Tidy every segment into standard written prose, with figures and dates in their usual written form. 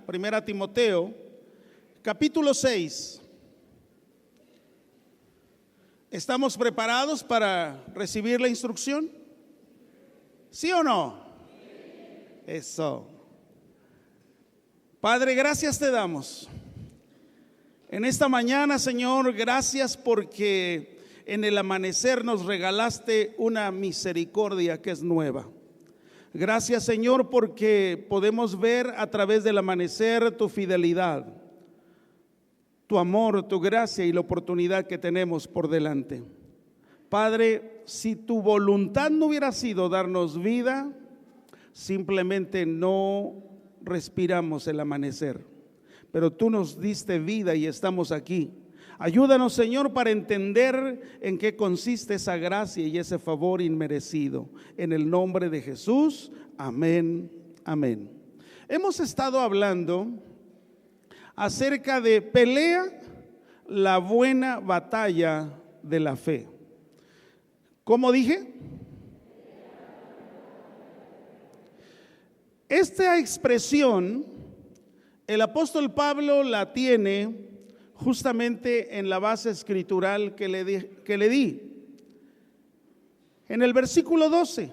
primera Timoteo, capítulo 6. ¿Estamos preparados para recibir la instrucción? ¿Sí o no? Eso. Padre, gracias te damos en esta mañana, Señor. Gracias porque en el amanecer nos regalaste una misericordia que es nueva. Gracias, Señor, porque podemos ver a través del amanecer tu fidelidad, tu amor, tu gracia y la oportunidad que tenemos por delante. Padre, si tu voluntad no hubiera sido darnos vida, simplemente no respiramos el amanecer, pero tú nos diste vida y estamos aquí. Ayúdanos, Señor, para entender en qué consiste esa gracia y ese favor inmerecido. En el nombre de Jesús, amén, amén. Hemos estado hablando acerca de pelea la buena batalla de la fe. ¿Cómo dije? Esta expresión el apóstol Pablo la tiene justamente en la base escritural que le di. En el versículo 12,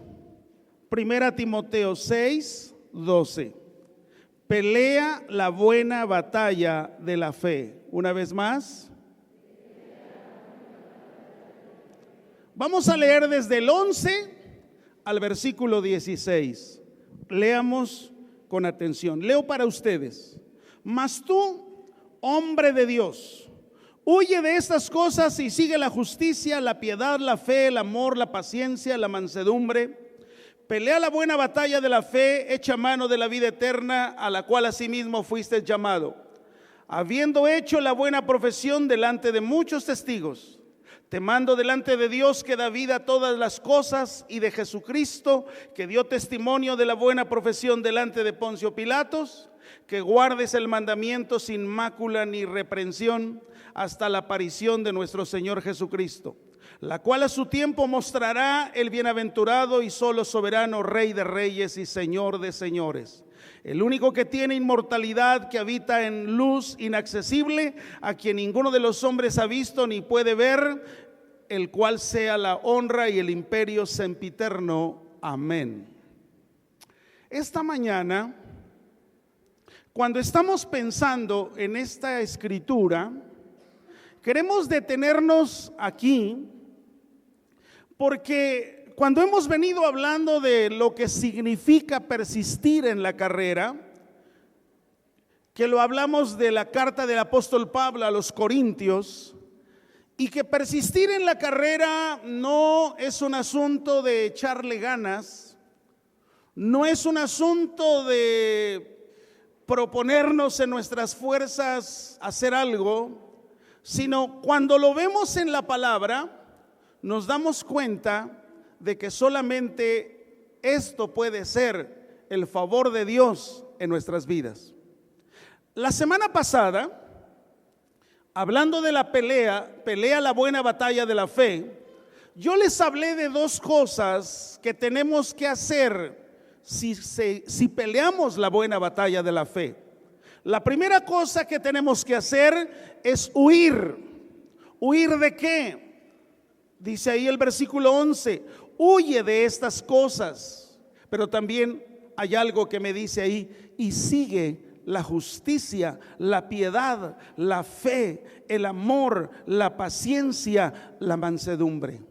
primera Timoteo 6, 12. Pelea la buena batalla de la fe. Una vez más. Vamos a leer desde el 11 al versículo 16. Leamos con atención. Leo para ustedes. Mas tú, hombre de Dios, huye de estas cosas y sigue la justicia, la piedad, la fe, el amor, la paciencia, la mansedumbre. Pelea la buena batalla de la fe, echa mano de la vida eterna, a la cual asimismo fuiste llamado, habiendo hecho la buena profesión delante de muchos testigos. Te mando delante de Dios, que da vida a todas las cosas, y de Jesucristo, que dio testimonio de la buena profesión delante de Poncio Pilatos, que guardes el mandamiento sin mácula ni reprensión hasta la aparición de nuestro Señor Jesucristo, la cual a su tiempo mostrará el bienaventurado y solo soberano Rey de reyes y Señor de señores, el único que tiene inmortalidad, que habita en luz inaccesible, a quien ninguno de los hombres ha visto ni puede ver, el cual sea la honra y el imperio sempiterno. Amén. Esta mañana, cuando estamos pensando en esta escritura, queremos detenernos aquí, porque cuando hemos venido hablando de lo que significa persistir en la carrera, que lo hablamos de la carta del apóstol Pablo a los Corintios, y que persistir en la carrera no es un asunto de echarle ganas, no es un asunto de proponernos en nuestras fuerzas hacer algo, sino cuando lo vemos en la palabra, nos damos cuenta de que solamente esto puede ser el favor de Dios en nuestras vidas. La semana pasada, hablando de la pelea la buena batalla de la fe, yo les hablé de dos cosas que tenemos que hacer si peleamos la buena batalla de la fe. La primera cosa que tenemos que hacer es huir. ¿Huir de qué? Dice ahí el versículo 11, huye de estas cosas. Pero también hay algo que me dice ahí, y sigue la justicia, la piedad, la fe, el amor, la paciencia, la mansedumbre.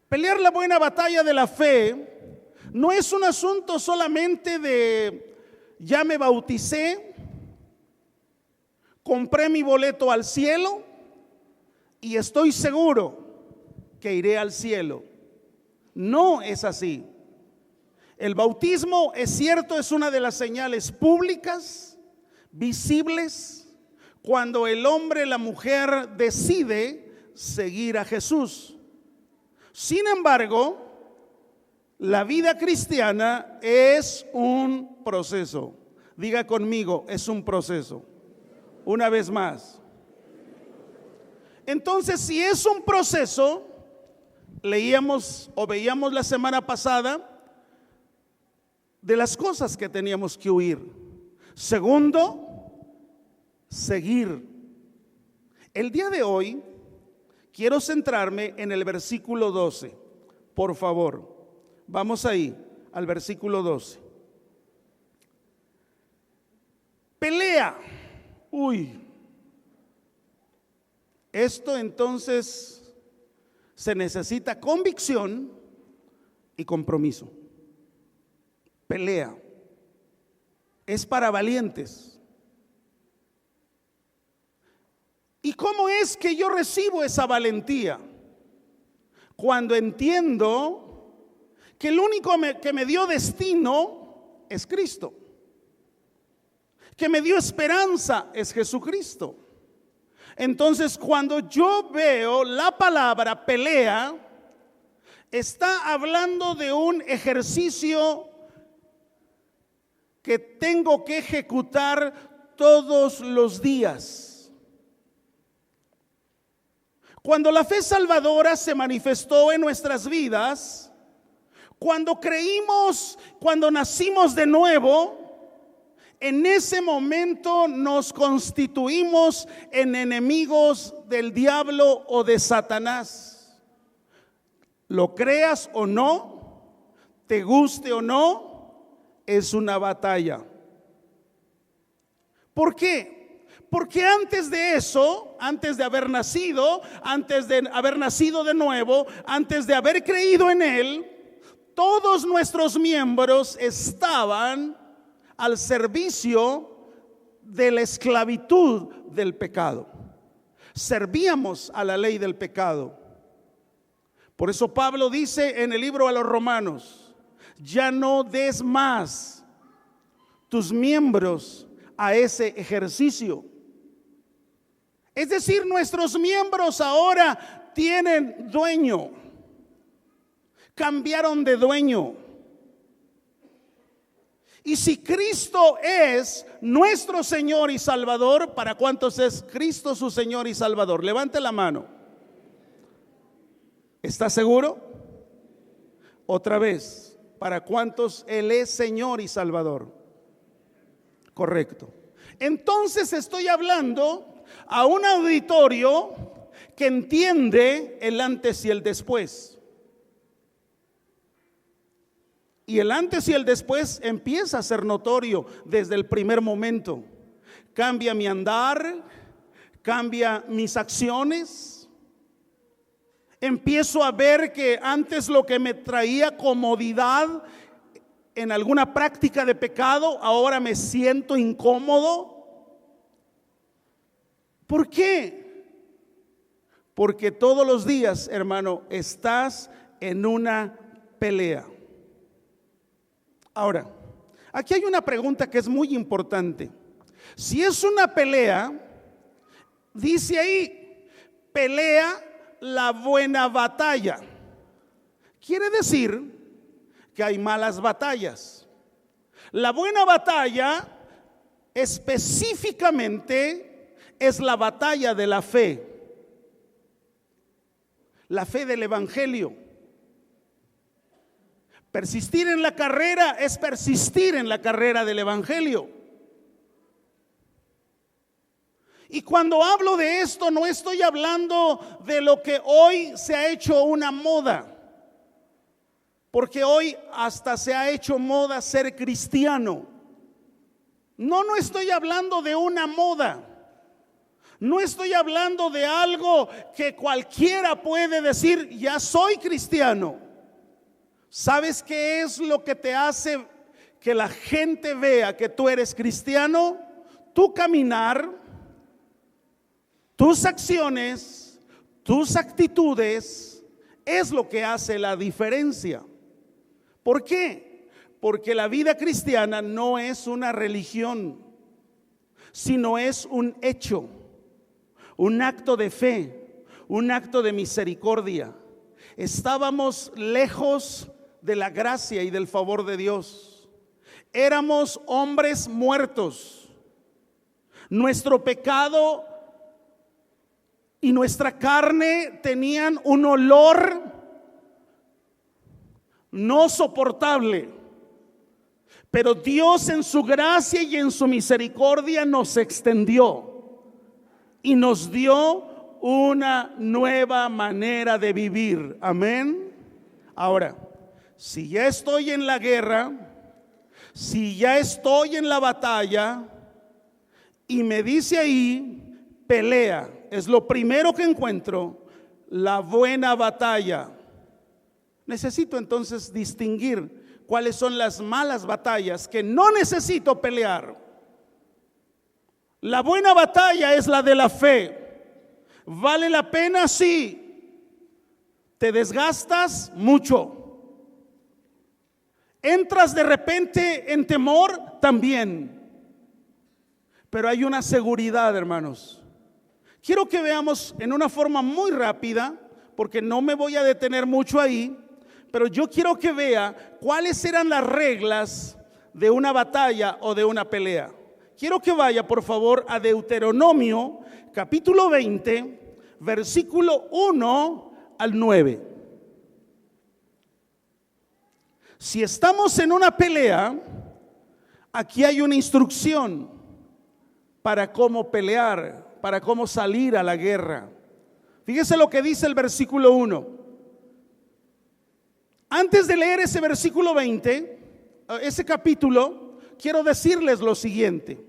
Pelear la buena batalla de la fe no es un asunto solamente de ya me bauticé, compré mi boleto al cielo y estoy seguro que iré al cielo. No es así. El bautismo, es cierto, es una de las señales públicas, visibles, cuando el hombre, la mujer decide seguir a Jesús. Sin embargo, la vida cristiana es un proceso. Diga conmigo, es un proceso. Una vez más. Entonces, si es un proceso, leíamos o veíamos la semana pasada de las cosas que teníamos que huir. Segundo, seguir. El día de hoy quiero centrarme en el versículo 12. Por favor, vamos ahí al versículo 12. Pelea. Uy. Esto entonces se necesita convicción y compromiso. Pelea. Es para valientes. ¿Y cómo es que yo recibo esa valentía? Cuando entiendo que el único que me dio destino es Cristo, que me dio esperanza es Jesucristo. Entonces, cuando yo veo la palabra pelea, está hablando de un ejercicio que tengo que ejecutar todos los días. Cuando la fe salvadora se manifestó en nuestras vidas, cuando creímos, cuando nacimos de nuevo, en ese momento nos constituimos en enemigos del diablo o de Satanás. Lo creas o no, te guste o no, es una batalla. ¿Por qué? Porque antes de eso, antes de haber nacido de nuevo, antes de haber creído en Él, todos nuestros miembros estaban al servicio de la esclavitud del pecado. Servíamos a la ley del pecado. Por eso Pablo dice en el libro a los Romanos: ya no des más tus miembros a ese ejercicio. Es decir, nuestros miembros ahora tienen dueño, cambiaron de dueño. Y si Cristo es nuestro Señor y Salvador, ¿para cuántos es Cristo su Señor y Salvador? Levante la mano. ¿Está seguro? Otra vez, ¿para cuántos Él es Señor y Salvador? Correcto. Entonces estoy hablando a un auditorio que entiende el antes y el después. Y el antes y el después empieza a ser notorio desde el primer momento. Cambia mi andar, cambia mis acciones. Empiezo a ver que antes lo que me traía comodidad en alguna práctica de pecado, ahora me siento incómodo. ¿Por qué? Porque todos los días, hermano, estás en una pelea. Ahora, aquí hay una pregunta que es muy importante. Si es una pelea, dice ahí, pelea la buena batalla. Quiere decir que hay malas batallas. La buena batalla específicamente es la batalla de la fe del evangelio. Persistir en la carrera es persistir en la carrera del evangelio. Y cuando hablo de esto, no estoy hablando de lo que hoy se ha hecho una moda, porque hoy hasta se ha hecho moda ser cristiano. No estoy hablando de una moda. No estoy hablando de algo que cualquiera puede decir, ya soy cristiano. ¿Sabes qué es lo que te hace que la gente vea que tú eres cristiano? Tu caminar, tus acciones, tus actitudes es lo que hace la diferencia. ¿Por qué? Porque la vida cristiana no es una religión, sino es un hecho, un acto de fe, un acto de misericordia. Estábamos lejos de la gracia y del favor de Dios. Éramos hombres muertos. Nuestro pecado y nuestra carne tenían un olor no soportable. Pero Dios en su gracia y en su misericordia nos extendió y nos dio una nueva manera de vivir. Amén. Ahora, si ya estoy en la guerra, si ya estoy en la batalla y me dice ahí, pelea, es lo primero que encuentro, la buena batalla. Necesito entonces distinguir cuáles son las malas batallas que no necesito pelear. La buena batalla es la de la fe. ¿Vale la pena? Sí. ¿Te desgastas? Mucho. ¿Entras de repente en temor? También. Pero hay una seguridad, hermanos. Quiero que veamos en una forma muy rápida, porque no me voy a detener mucho ahí, pero yo quiero que vea cuáles eran las reglas de una batalla o de una pelea. Quiero que vaya, por favor, a Deuteronomio, capítulo 20, versículo 1 al 9. Si estamos en una pelea, aquí hay una instrucción para cómo pelear, para cómo salir a la guerra. Fíjese lo que dice el versículo 1. Antes de leer ese versículo 20, ese capítulo, quiero decirles lo siguiente.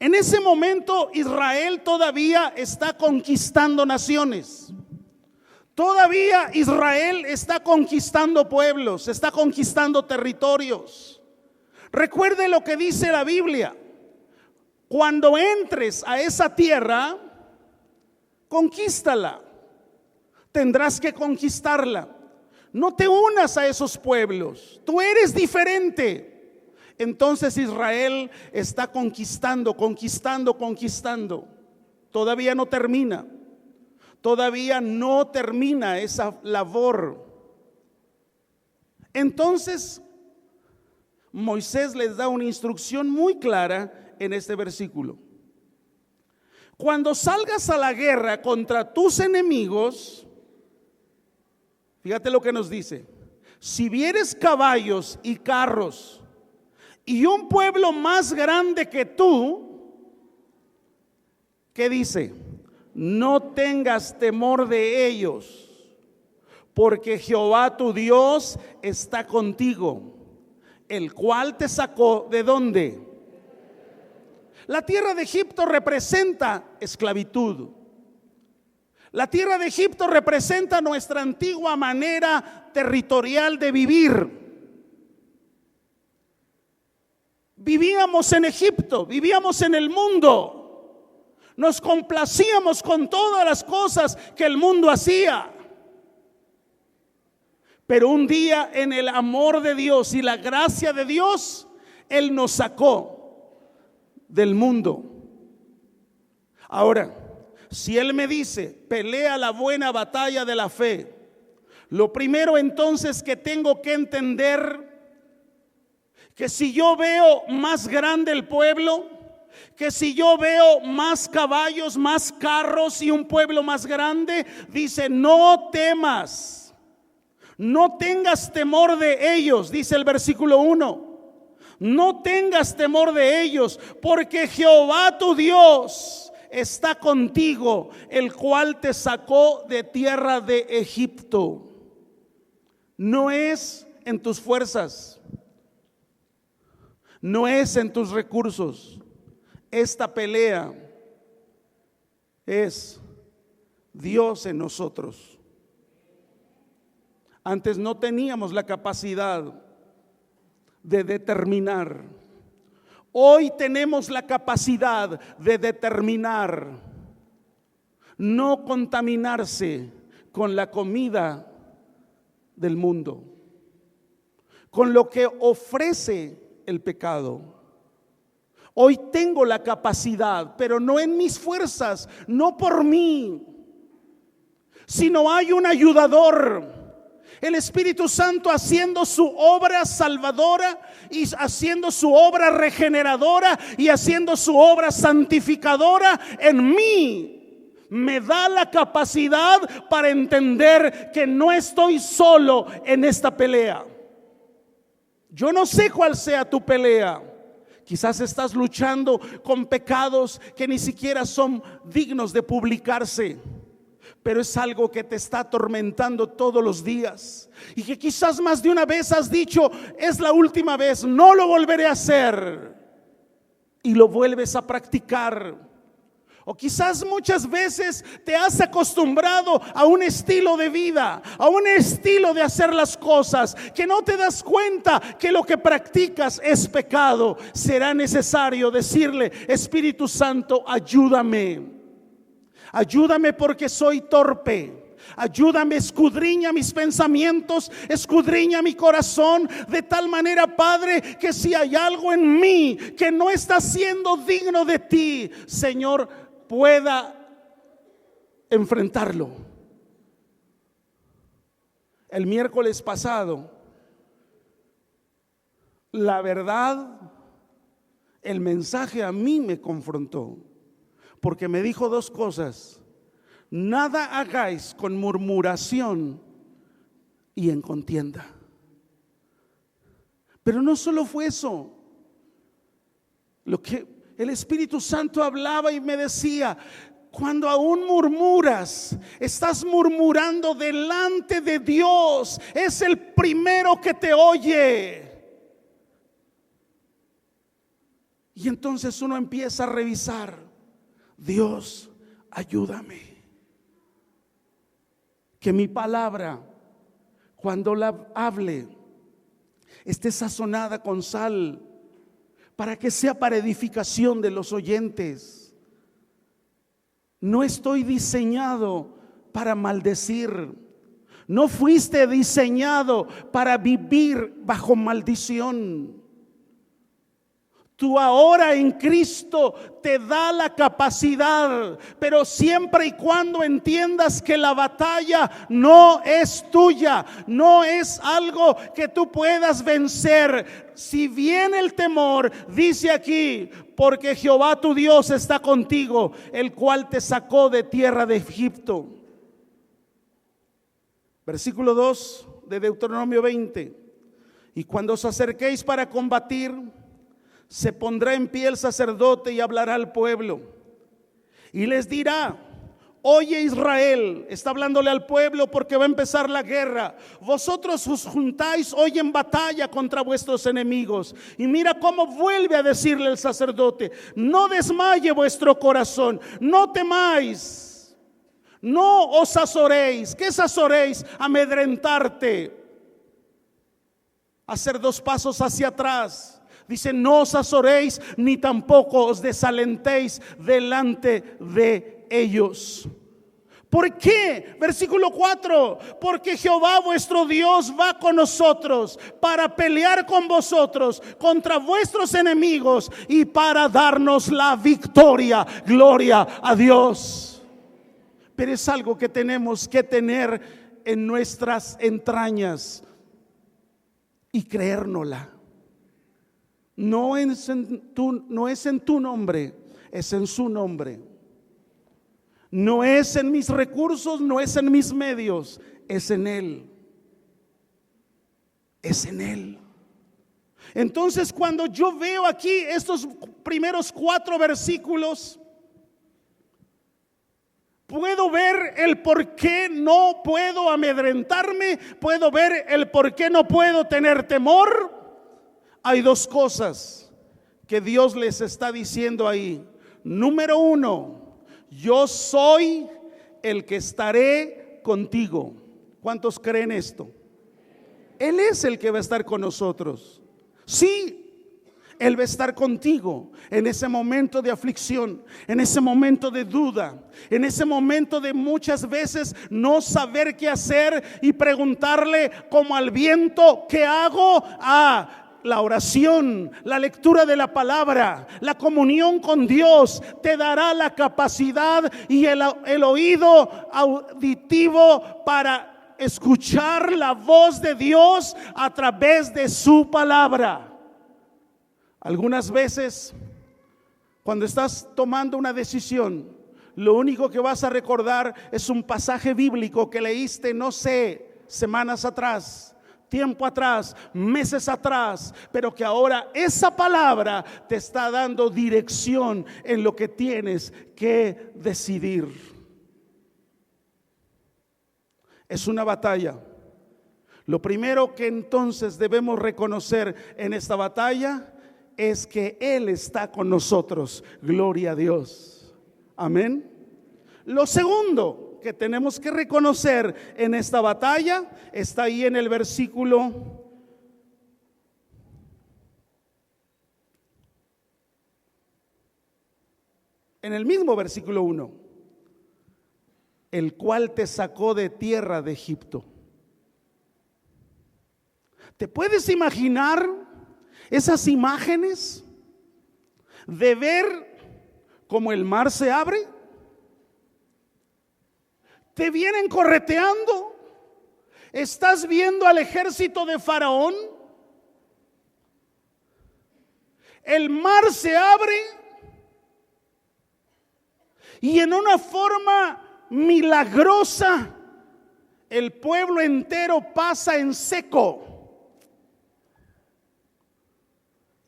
En ese momento Israel todavía está conquistando naciones. Todavía Israel está conquistando pueblos, está conquistando territorios. Recuerde lo que dice la Biblia. Cuando entres a esa tierra, conquístala. Tendrás que conquistarla. No te unas a esos pueblos. Tú eres diferente. Entonces Israel está conquistando. Todavía no termina. Todavía no termina esa labor. Entonces Moisés les da una instrucción muy clara en este versículo. Cuando salgas a la guerra contra tus enemigos, fíjate lo que nos dice: si vieres caballos y carros y un pueblo más grande que tú, ¿qué dice? No tengas temor de ellos, porque Jehová tu Dios está contigo, el cual te sacó ¿de dónde? La tierra de Egipto representa esclavitud. La tierra de Egipto representa nuestra antigua manera territorial de vivir. Vivíamos en Egipto, vivíamos en el mundo. Nos complacíamos con todas las cosas que el mundo hacía. Pero un día, en el amor de Dios y la gracia de Dios, Él nos sacó del mundo. Ahora, si Él me dice, pelea la buena batalla de la fe, lo primero entonces que tengo que entender, que si yo veo más grande el pueblo, que si yo veo más caballos, más carros y un pueblo más grande, dice: no temas, no tengas temor de ellos, dice el versículo 1. No tengas temor de ellos, porque Jehová tu Dios está contigo, el cual te sacó de tierra de Egipto. No es en tus fuerzas, no es en tus recursos. Esta pelea es Dios en nosotros. Antes no teníamos la capacidad de determinar. Hoy tenemos la capacidad de determinar no contaminarse con la comida del mundo, con lo que ofrece el pecado. Hoy tengo la capacidad, pero no en mis fuerzas, no por mí, sino hay un ayudador, el Espíritu Santo, haciendo su obra salvadora y haciendo su obra regeneradora y haciendo su obra santificadora en mí. Me da la capacidad para entender que no estoy solo en esta pelea. Yo no sé cuál sea tu pelea. Quizás estás luchando con pecados que ni siquiera son dignos de publicarse, pero es algo que te está atormentando todos los días y que quizás más de una vez has dicho: es la última vez, no lo volveré a hacer, y lo vuelves a practicar. O quizás muchas veces te has acostumbrado a un estilo de vida, a un estilo de hacer las cosas, que no te das cuenta que lo que practicas es pecado. Será necesario decirle: Espíritu Santo, ayúdame. Ayúdame porque soy torpe. Ayúdame, escudriña mis pensamientos, escudriña mi corazón, de tal manera, Padre, que si hay algo en mí que no está siendo digno de ti, Señor, pueda enfrentarlo. El miércoles pasado, la verdad, el mensaje a mí me confrontó, porque me dijo dos cosas: nada hagáis con murmuración y en contienda. Pero no solo fue eso. Lo que el Espíritu Santo hablaba y me decía: cuando aún murmuras, estás murmurando delante de Dios. Es el primero que te oye. Y entonces uno empieza a revisar: Dios, ayúdame. Que mi palabra, cuando la hable, esté sazonada con sal, para que sea para edificación de los oyentes. No estoy diseñado para maldecir. No fuiste diseñado para vivir bajo maldición. Tú ahora en Cristo te da la capacidad, pero siempre y cuando entiendas que la batalla no es tuya, no es algo que tú puedas vencer. Si viene el temor, dice aquí: porque Jehová tu Dios está contigo, el cual te sacó de tierra de Egipto. Versículo 2 de Deuteronomio 20. Y cuando os acerquéis para combatir, se pondrá en pie el sacerdote y hablará al pueblo y les dirá: oye Israel, está hablándole al pueblo porque va a empezar la guerra. Vosotros os juntáis hoy en batalla contra vuestros enemigos. Y mira cómo vuelve a decirle el sacerdote: no desmaye vuestro corazón, no temáis, no os azoréis. ¿Qué es azoréis? Amedrentarte, hacer dos pasos hacia atrás. Dice: no os azoréis ni tampoco os desalentéis delante de ellos. ¿Por qué? Versículo 4: porque Jehová vuestro Dios va con nosotros para pelear con vosotros contra vuestros enemigos y para darnos la victoria. Gloria a Dios. Pero es algo que tenemos que tener en nuestras entrañas y creérnosla. No es en tu nombre, es en su nombre. No es en mis recursos, no es en mis medios, es en Él. Es en Él. Entonces, cuando yo veo aquí estos primeros 4 versículos, puedo ver el por qué no puedo amedrentarme, puedo ver el por qué no puedo tener temor. Hay dos cosas que Dios les está diciendo ahí. Número 1, yo soy el que estaré contigo. ¿Cuántos creen esto? Él es el que va a estar con nosotros. Sí, Él va a estar contigo en ese momento de aflicción, en ese momento de duda, en ese momento de muchas veces no saber qué hacer y preguntarle como al viento: ¿qué hago? La oración, la lectura de la palabra, la comunión con Dios te dará la capacidad y el oído auditivo para escuchar la voz de Dios a través de su palabra. Algunas veces, cuando estás tomando una decisión, lo único que vas a recordar es un pasaje bíblico que leíste, no sé, semanas atrás, tiempo atrás, meses atrás, pero que ahora esa palabra te está dando dirección en lo que tienes que decidir. Es una batalla. Lo primero que entonces debemos reconocer en esta batalla es que Él está con nosotros. Gloria a Dios. Amén. Lo segundo que tenemos que reconocer en esta batalla está ahí en el versículo en el mismo versículo 1, el cual te sacó de tierra de Egipto. ¿Te puedes imaginar esas imágenes de ver cómo el mar se abre? Te vienen correteando. Estás viendo al ejército de Faraón. El mar se abre y en una forma milagrosa el pueblo entero pasa en seco.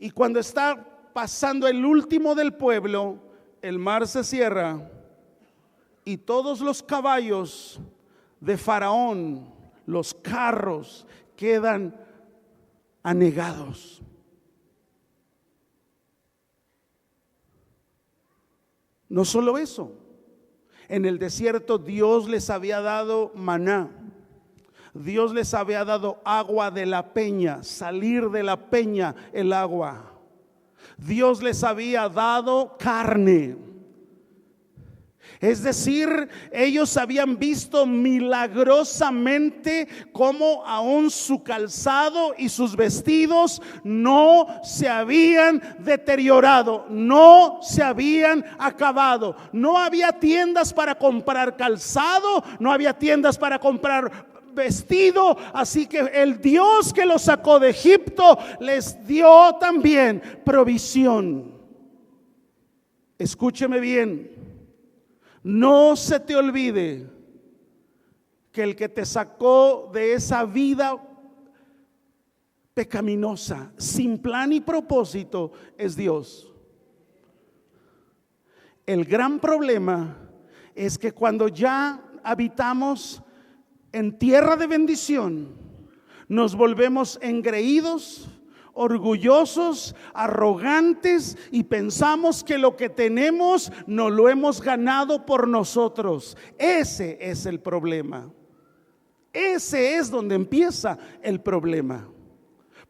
Y cuando está pasando el último del pueblo, el mar se cierra y todos los caballos de Faraón, los carros, quedan anegados. No solo eso, en el desierto Dios les había dado maná. Dios les había dado agua de la peña, salir de la peña el agua. Dios les había dado carne. Es decir, ellos habían visto milagrosamente cómo aún su calzado y sus vestidos no se habían deteriorado, no se habían acabado. No había tiendas para comprar calzado, no había tiendas para comprar vestido, así que el Dios que los sacó de Egipto les dio también provisión. Escúcheme bien, no se te olvide que el que te sacó de esa vida pecaminosa, sin plan y propósito, es Dios. El gran problema es que cuando ya habitamos en tierra de bendición, nos volvemos engreídos, orgullosos, arrogantes y pensamos que lo que tenemos no lo hemos ganado por nosotros. Ese es el problema. Ese es donde empieza el problema.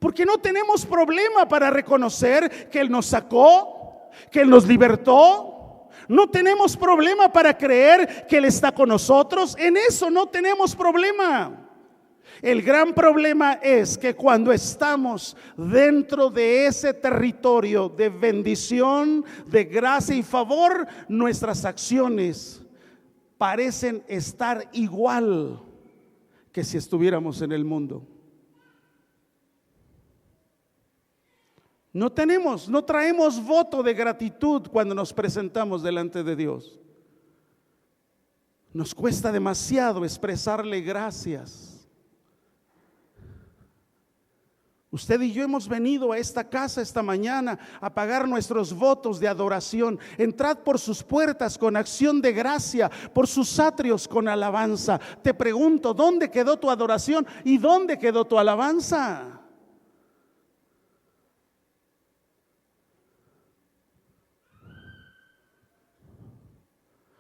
Porque no tenemos problema para reconocer que Él nos sacó, que Él nos libertó. No tenemos problema para creer que Él está con nosotros. En eso no tenemos problema. El gran problema es que cuando estamos dentro de ese territorio de bendición, de gracia y favor, nuestras acciones parecen estar igual que si estuviéramos en el mundo. No traemos voto de gratitud cuando nos presentamos delante de Dios. Nos cuesta demasiado expresarle gracias. Usted y yo hemos venido a esta casa esta mañana a pagar nuestros votos de adoración. Entrad por sus puertas con acción de gracia, por sus atrios con alabanza. Te pregunto, ¿dónde quedó tu adoración y dónde quedó tu alabanza?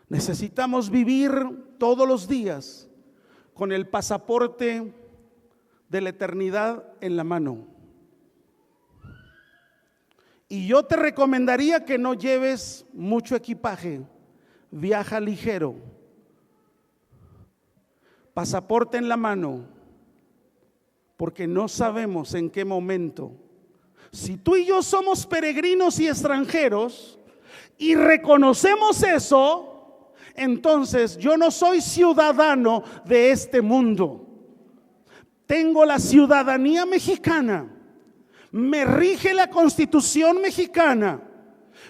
Necesitamos vivir todos los días con el pasaporte de la eternidad en la mano. Y yo te recomendaría que no lleves mucho equipaje. Viaja ligero. Pasaporte en la mano, porque no sabemos en qué momento. Si tú y yo somos peregrinos y extranjeros y reconocemos eso, entonces yo no soy ciudadano de este mundo. Tengo la ciudadanía mexicana. Me rige la Constitución mexicana.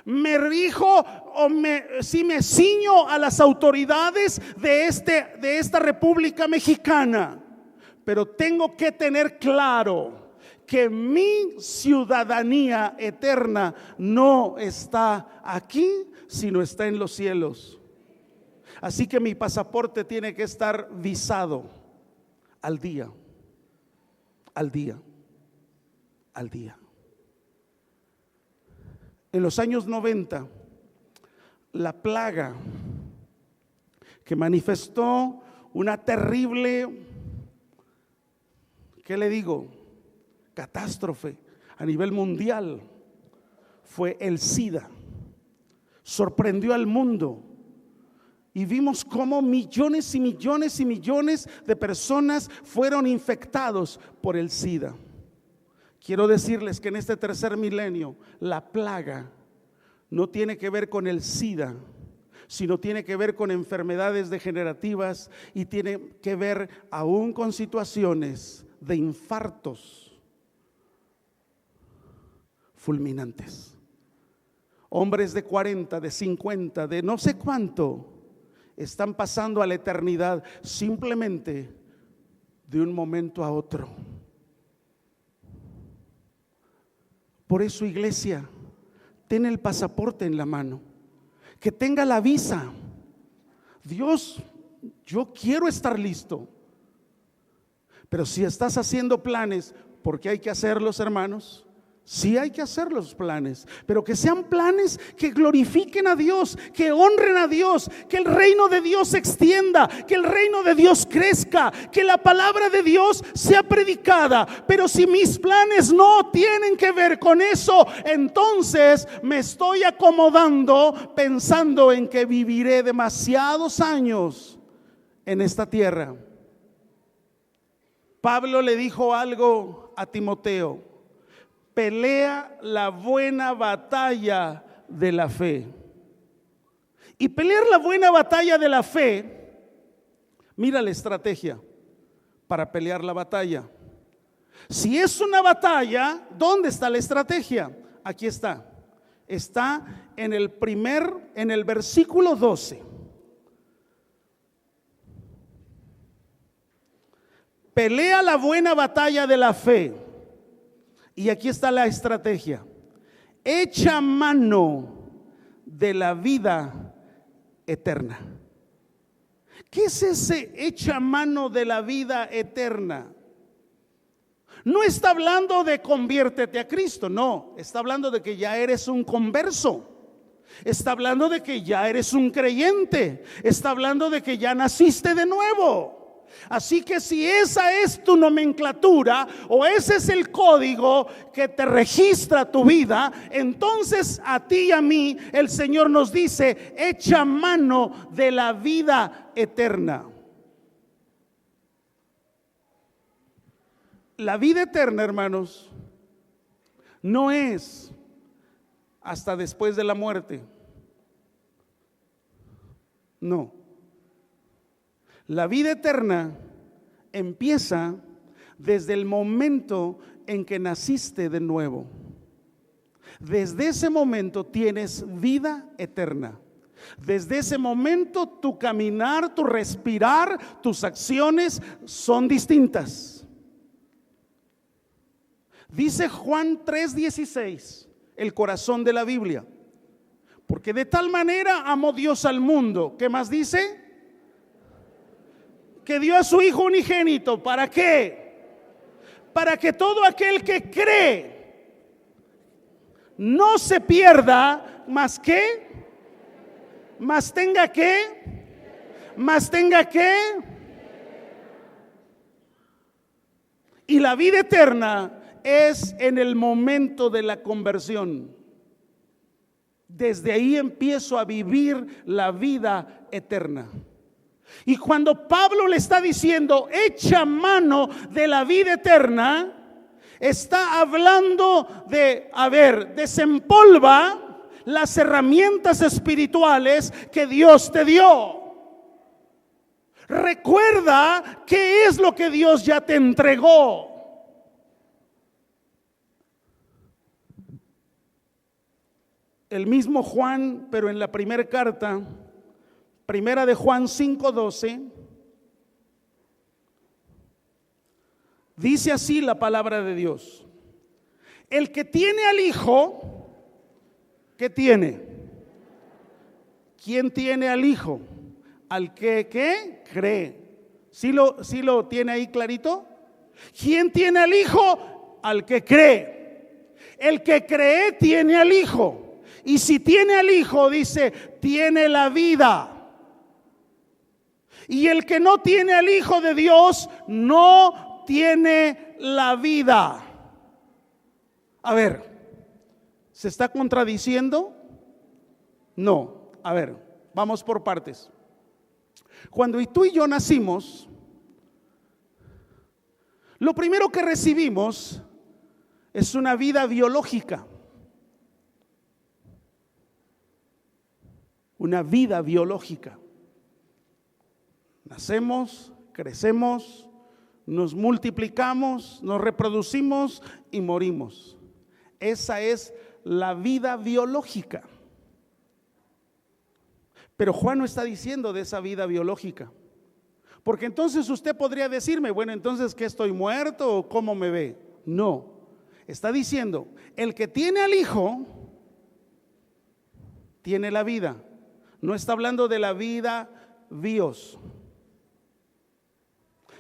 Me rijo si me ciño a las autoridades de esta República Mexicana. pero tengo que tener claro que mi ciudadanía eterna no está aquí, sino está en los cielos. Así que mi pasaporte tiene que estar visado al día, al día, al día. En los años 90, la plaga que manifestó una terrible, ¿qué le digo?, catástrofe a nivel mundial fue el SIDA. Sorprendió al mundo y vimos cómo millones y millones y millones de personas fueron infectados por el SIDA. Quiero decirles que en este tercer milenio la plaga no tiene que ver con el SIDA, sino tiene que ver con enfermedades degenerativas y tiene que ver aún con situaciones de infartos fulminantes. Hombres de 40, de 50, de no sé cuánto, están pasando a la eternidad simplemente de un momento a otro. Por eso, iglesia, ten el pasaporte en la mano, que tenga la visa. Dios, yo quiero estar listo. Pero si estás haciendo planes, porque hay que hacerlos, hermanos. Sí hay que hacer los planes, pero que sean planes que glorifiquen a Dios, que honren a Dios, que el reino de Dios se extienda, que el reino de Dios crezca, que la palabra de Dios sea predicada. Pero si mis planes no tienen que ver con eso, entonces me estoy acomodando pensando en que viviré demasiados años en esta tierra. Pablo le dijo algo a Timoteo: pelea la buena batalla de la fe. Y pelear la buena batalla de la fe, mira la estrategia para pelear la batalla. Si es una batalla, ¿dónde está la estrategia? Aquí está. Está en el versículo 12. Pelea la buena batalla de la fe. Y aquí está la estrategia: echa mano de la vida eterna. ¿Qué es ese echa mano de la vida eterna? No está hablando de conviértete a Cristo, no, está hablando de que ya eres un converso. Está hablando de que ya eres un creyente. Está hablando de que ya naciste de nuevo. Así que si esa es tu nomenclatura o ese es el código que te registra tu vida, entonces a ti y a mí el Señor nos dice: echa mano de la vida eterna. La vida eterna, hermanos, no es hasta después de la muerte. No. La vida eterna empieza desde el momento en que naciste de nuevo. Desde ese momento tienes vida eterna. Desde ese momento tu caminar, tu respirar, tus acciones son distintas. Dice Juan 3:16, el corazón de la Biblia: porque de tal manera amó Dios al mundo. ¿Qué más dice? Que dio a su Hijo unigénito. ¿Para qué? Para que todo aquel que cree no se pierda, más tenga y la vida eterna es en el momento de la conversión. Desde ahí empiezo a vivir la vida eterna. Y cuando Pablo le está diciendo echa mano de la vida eterna, está hablando de, desempolva las herramientas espirituales que Dios te dio. Recuerda qué es lo que Dios ya te entregó. El mismo Juan, pero en la primera carta, primera de Juan 5:12, Dice así la palabra de Dios: el que tiene al Hijo, ¿qué tiene? ¿Quién tiene al Hijo? Al que, ¿qué? Cree. ¿Sí lo tiene ahí clarito? ¿Quién tiene al Hijo? Al que cree. El que cree tiene al Hijo. Y si tiene al Hijo, dice, tiene la vida. Y el que no tiene al Hijo de Dios no tiene la vida. A ver, ¿se está contradiciendo? No. A ver, vamos por partes. Cuando tú y yo nacimos, lo primero que recibimos es una vida biológica. Una vida biológica. Nacemos, crecemos, nos multiplicamos, nos reproducimos y morimos. Esa es la vida biológica. Pero Juan no está diciendo de esa vida biológica. Porque entonces usted podría decirme, bueno, entonces ¿qué, estoy muerto o cómo me ve? No, está diciendo, el que tiene al Hijo tiene la vida. No está hablando de la vida bios,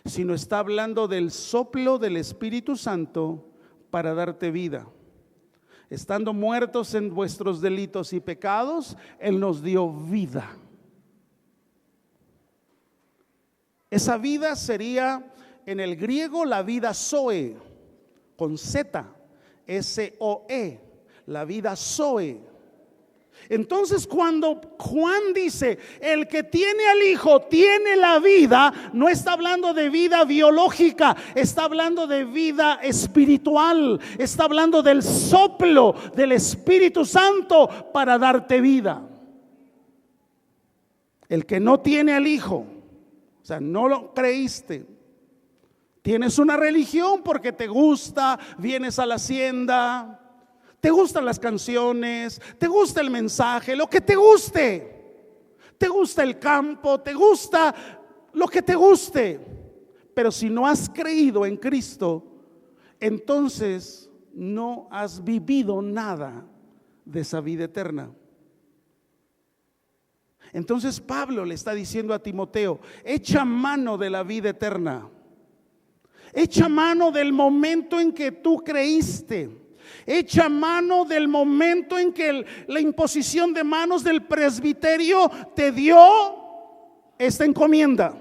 sino está hablando del soplo del Espíritu Santo para darte vida. Estando muertos en vuestros delitos y pecados, Él nos dio vida. Esa vida sería en el griego la vida Zoe, con Z, S-O-E, la vida Zoe. Entonces cuando Juan dice el que tiene al Hijo tiene la vida, no está hablando de vida biológica, está hablando de vida espiritual, está hablando del soplo del Espíritu Santo para darte vida. El que no tiene al Hijo, o sea, no lo creíste, tienes una religión porque te gusta, vienes a la hacienda, te gustan las canciones, te gusta el mensaje, lo que te gusta el campo, te gusta lo que te guste. Pero si no has creído en Cristo, entonces no has vivido nada de esa vida eterna. Entonces Pablo le está diciendo a Timoteo, echa mano de la vida eterna, echa mano del momento en que tú creíste. Echa mano del momento en que la imposición de manos del presbiterio te dio esta encomienda.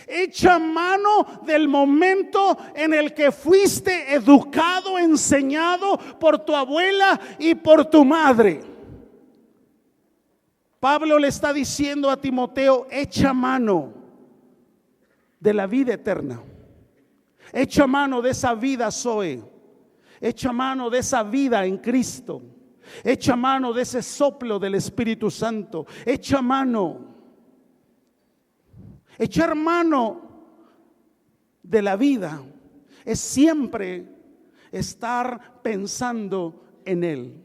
Echa mano del momento en el que fuiste educado, enseñado por tu abuela y por tu madre. Pablo le está diciendo a Timoteo, echa mano de la vida eterna. Echa mano de esa vida Zoe. Echa mano de esa vida en Cristo. Echa mano de ese soplo del Espíritu Santo. Echa mano. Echar mano de la vida es siempre estar pensando en Él.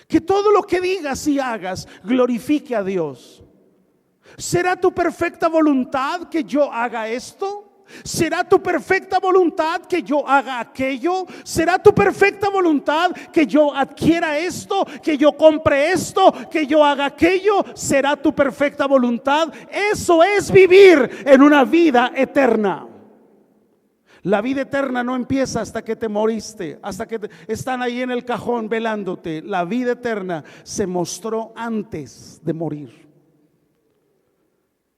Que todo lo que digas y hagas glorifique a Dios. ¿Será tu perfecta voluntad que yo haga esto? ¿Será tu perfecta voluntad que yo haga aquello? ¿Será tu perfecta voluntad que yo adquiera esto, que yo compre esto, que yo haga aquello? ¿Será tu perfecta voluntad? Eso es vivir en una vida eterna. La vida eterna no empieza hasta que te moriste, hasta que están ahí en el cajón velándote. La vida eterna se mostró antes de morir.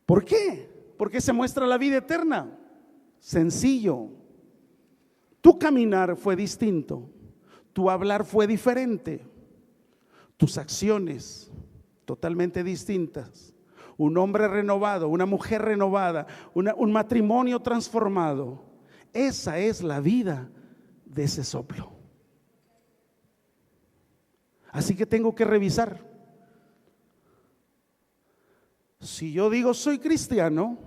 ¿Por qué? ¿Por qué se muestra la vida eterna? Sencillo. Tu caminar fue distinto, tu hablar fue diferente, tus acciones totalmente distintas. Un hombre renovado, una mujer renovada, un matrimonio transformado. Esa es la vida de ese soplo. Así que tengo que revisar. Si yo digo soy cristiano,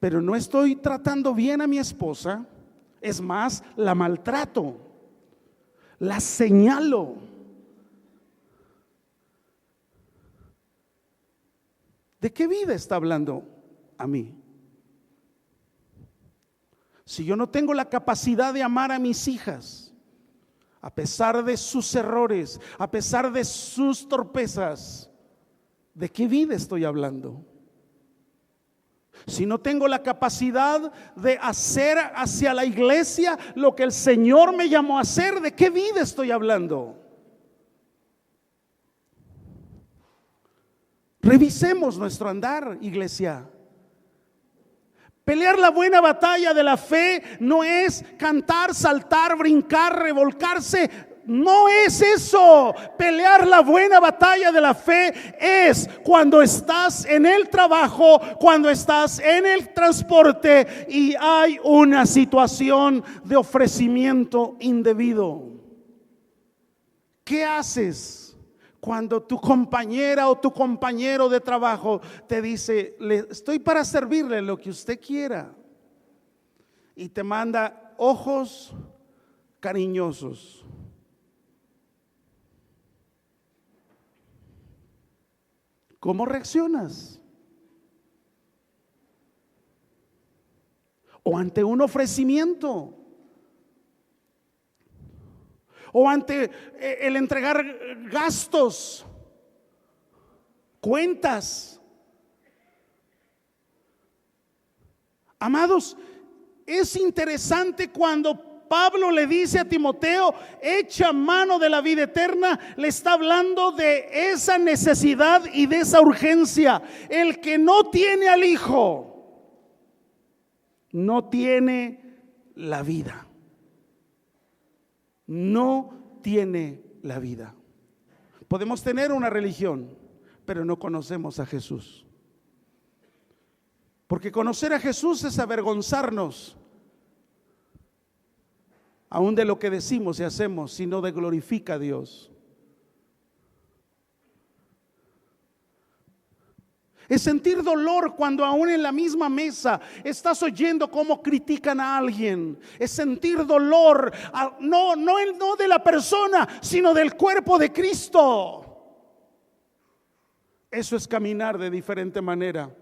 pero no estoy tratando bien a mi esposa, es más, la maltrato, la señalo. ¿De qué vida está hablando a mí? si yo no tengo la capacidad de amar a mis hijas, a pesar de sus errores, a pesar de sus torpezas, ¿de qué vida estoy hablando? Si no tengo la capacidad de hacer hacia la iglesia lo que el Señor me llamó a hacer, ¿de qué vida estoy hablando? Revisemos nuestro andar, iglesia. Pelear la buena batalla de la fe no es cantar, saltar, brincar, revolcarse. No es eso. Pelear la buena batalla de la fe es cuando estás en el trabajo, cuando estás en el transporte y hay una situación de ofrecimiento indebido. ¿Qué haces cuando tu compañera o tu compañero de trabajo te dice: estoy para servirle lo que usted quiera, y te manda ojos cariñosos? ¿Cómo reaccionas? O ante un ofrecimiento, o ante el entregar gastos, cuentas. Amados, es interesante cuando Pablo le dice a Timoteo: echa mano de la vida eterna. Le está hablando de esa necesidad y de esa urgencia. El que no tiene al Hijo no tiene la vida. No tiene la vida. Podemos tener una religión, pero no conocemos a Jesús. Porque conocer a Jesús es avergonzarnos aún de lo que decimos y hacemos, sino de glorifica a Dios. Es sentir dolor cuando aún en la misma mesa estás oyendo cómo critican a alguien. Es sentir dolor, no de la persona, sino del cuerpo de Cristo. Eso es caminar de diferente manera.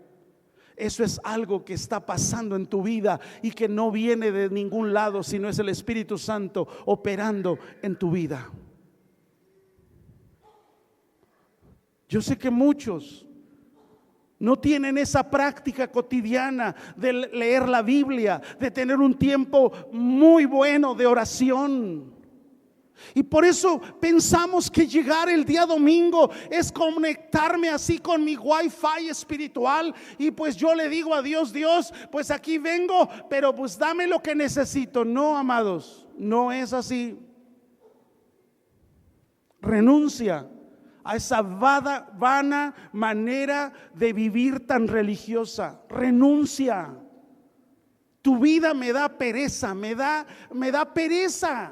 Eso es algo que está pasando en tu vida y que no viene de ningún lado, sino es el Espíritu Santo operando en tu vida. Yo sé que muchos no tienen esa práctica cotidiana de leer la Biblia, de tener un tiempo muy bueno de oración. Y por eso pensamos que llegar el día domingo es conectarme así con mi wifi espiritual, y pues yo le digo a Dios: Dios, pues aquí vengo, pero pues dame lo que necesito. No, amados, no es así. Renuncia a esa vana manera de vivir tan religiosa. Renuncia. Tu vida me da pereza, me da pereza.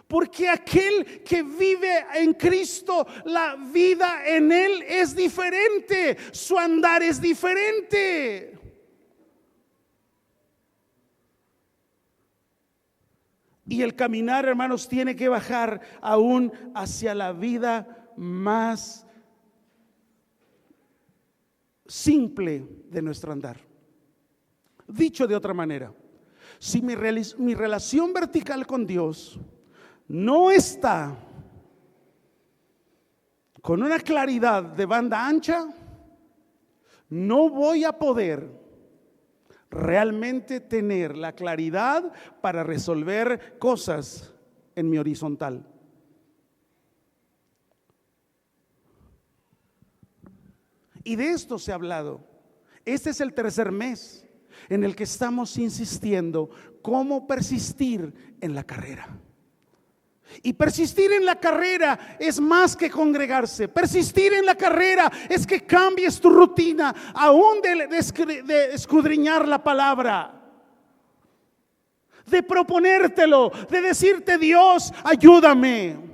Porque aquel que vive en Cristo, la vida en Él es diferente, su andar es diferente. Y el caminar, hermanos, tiene que bajar aún hacia la vida más simple de nuestro andar. Dicho de otra manera, si mi relación vertical con Dios no está con una claridad de banda ancha, no voy a poder realmente tener la claridad para resolver cosas en mi horizontal. Y de esto se ha hablado. Este es el tercer mes en el que estamos insistiendo cómo persistir en la carrera. Y persistir en la carrera es más que congregarse. Persistir en la carrera es que cambies tu rutina, aún de escudriñar la palabra, de proponértelo, de decirte: Dios, ayúdame.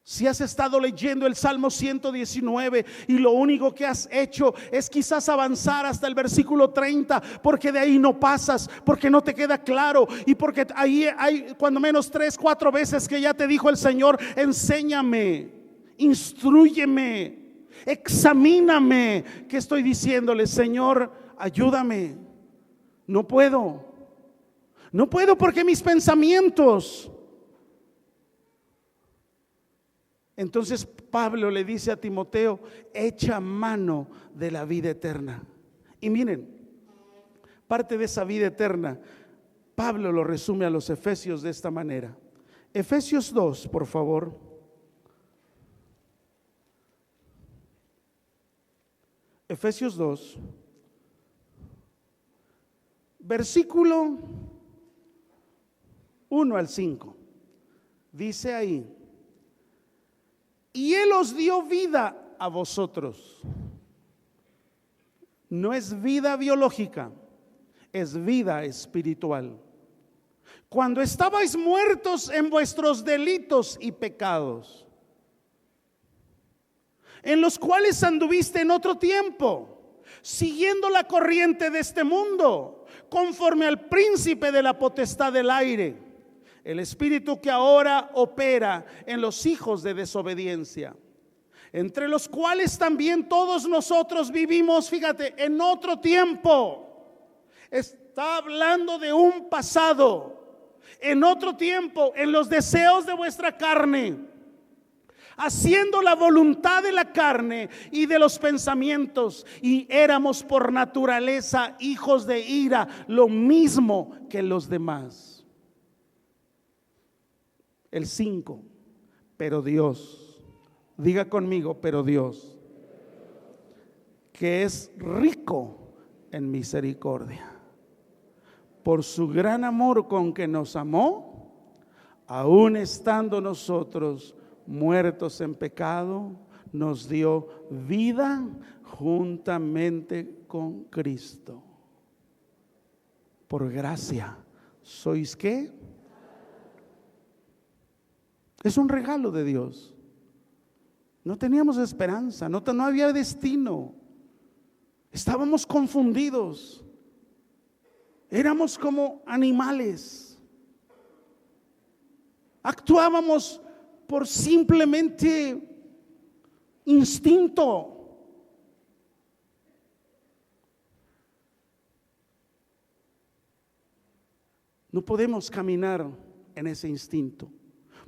Si has estado leyendo el Salmo 119 y lo único que has hecho es quizás avanzar hasta el versículo 30, porque de ahí no pasas, porque no te queda claro, y porque ahí hay cuando menos 3, 4 veces que ya te dijo el Señor: enséñame, instrúyeme. Examíname. ¿Qué estoy diciéndole? Señor, ayúdame. No puedo. No puedo porque mis pensamientos. Entonces Pablo le dice a Timoteo, echa mano de la vida eterna. Y miren, parte de esa vida eterna, Pablo lo resume a los Efesios de esta manera. Efesios 2, por favor. Efesios 2, versículo 1 al 5. Dice ahí: y Él os dio vida a vosotros. No es vida biológica, es vida espiritual. Cuando estabais muertos en vuestros delitos y pecados, en los cuales anduviste en otro tiempo, siguiendo la corriente de este mundo, conforme al príncipe de la potestad del aire, el espíritu que ahora opera en los hijos de desobediencia, entre los cuales también todos nosotros vivimos, fíjate, en otro tiempo. Está hablando de un pasado. En otro tiempo, en los deseos de vuestra carne, haciendo la voluntad de la carne y de los pensamientos, y éramos por naturaleza hijos de ira, lo mismo que los demás. El 5, pero Dios, diga conmigo, pero Dios, que es rico en misericordia, por su gran amor con que nos amó, aun estando nosotros muertos en pecado, nos dio vida juntamente con Cristo. Por gracia sois ¿qué? Es un regalo de Dios. No teníamos esperanza, no había destino. Estábamos confundidos. Éramos como animales. Actuábamos por simplemente instinto. No podemos caminar en ese instinto,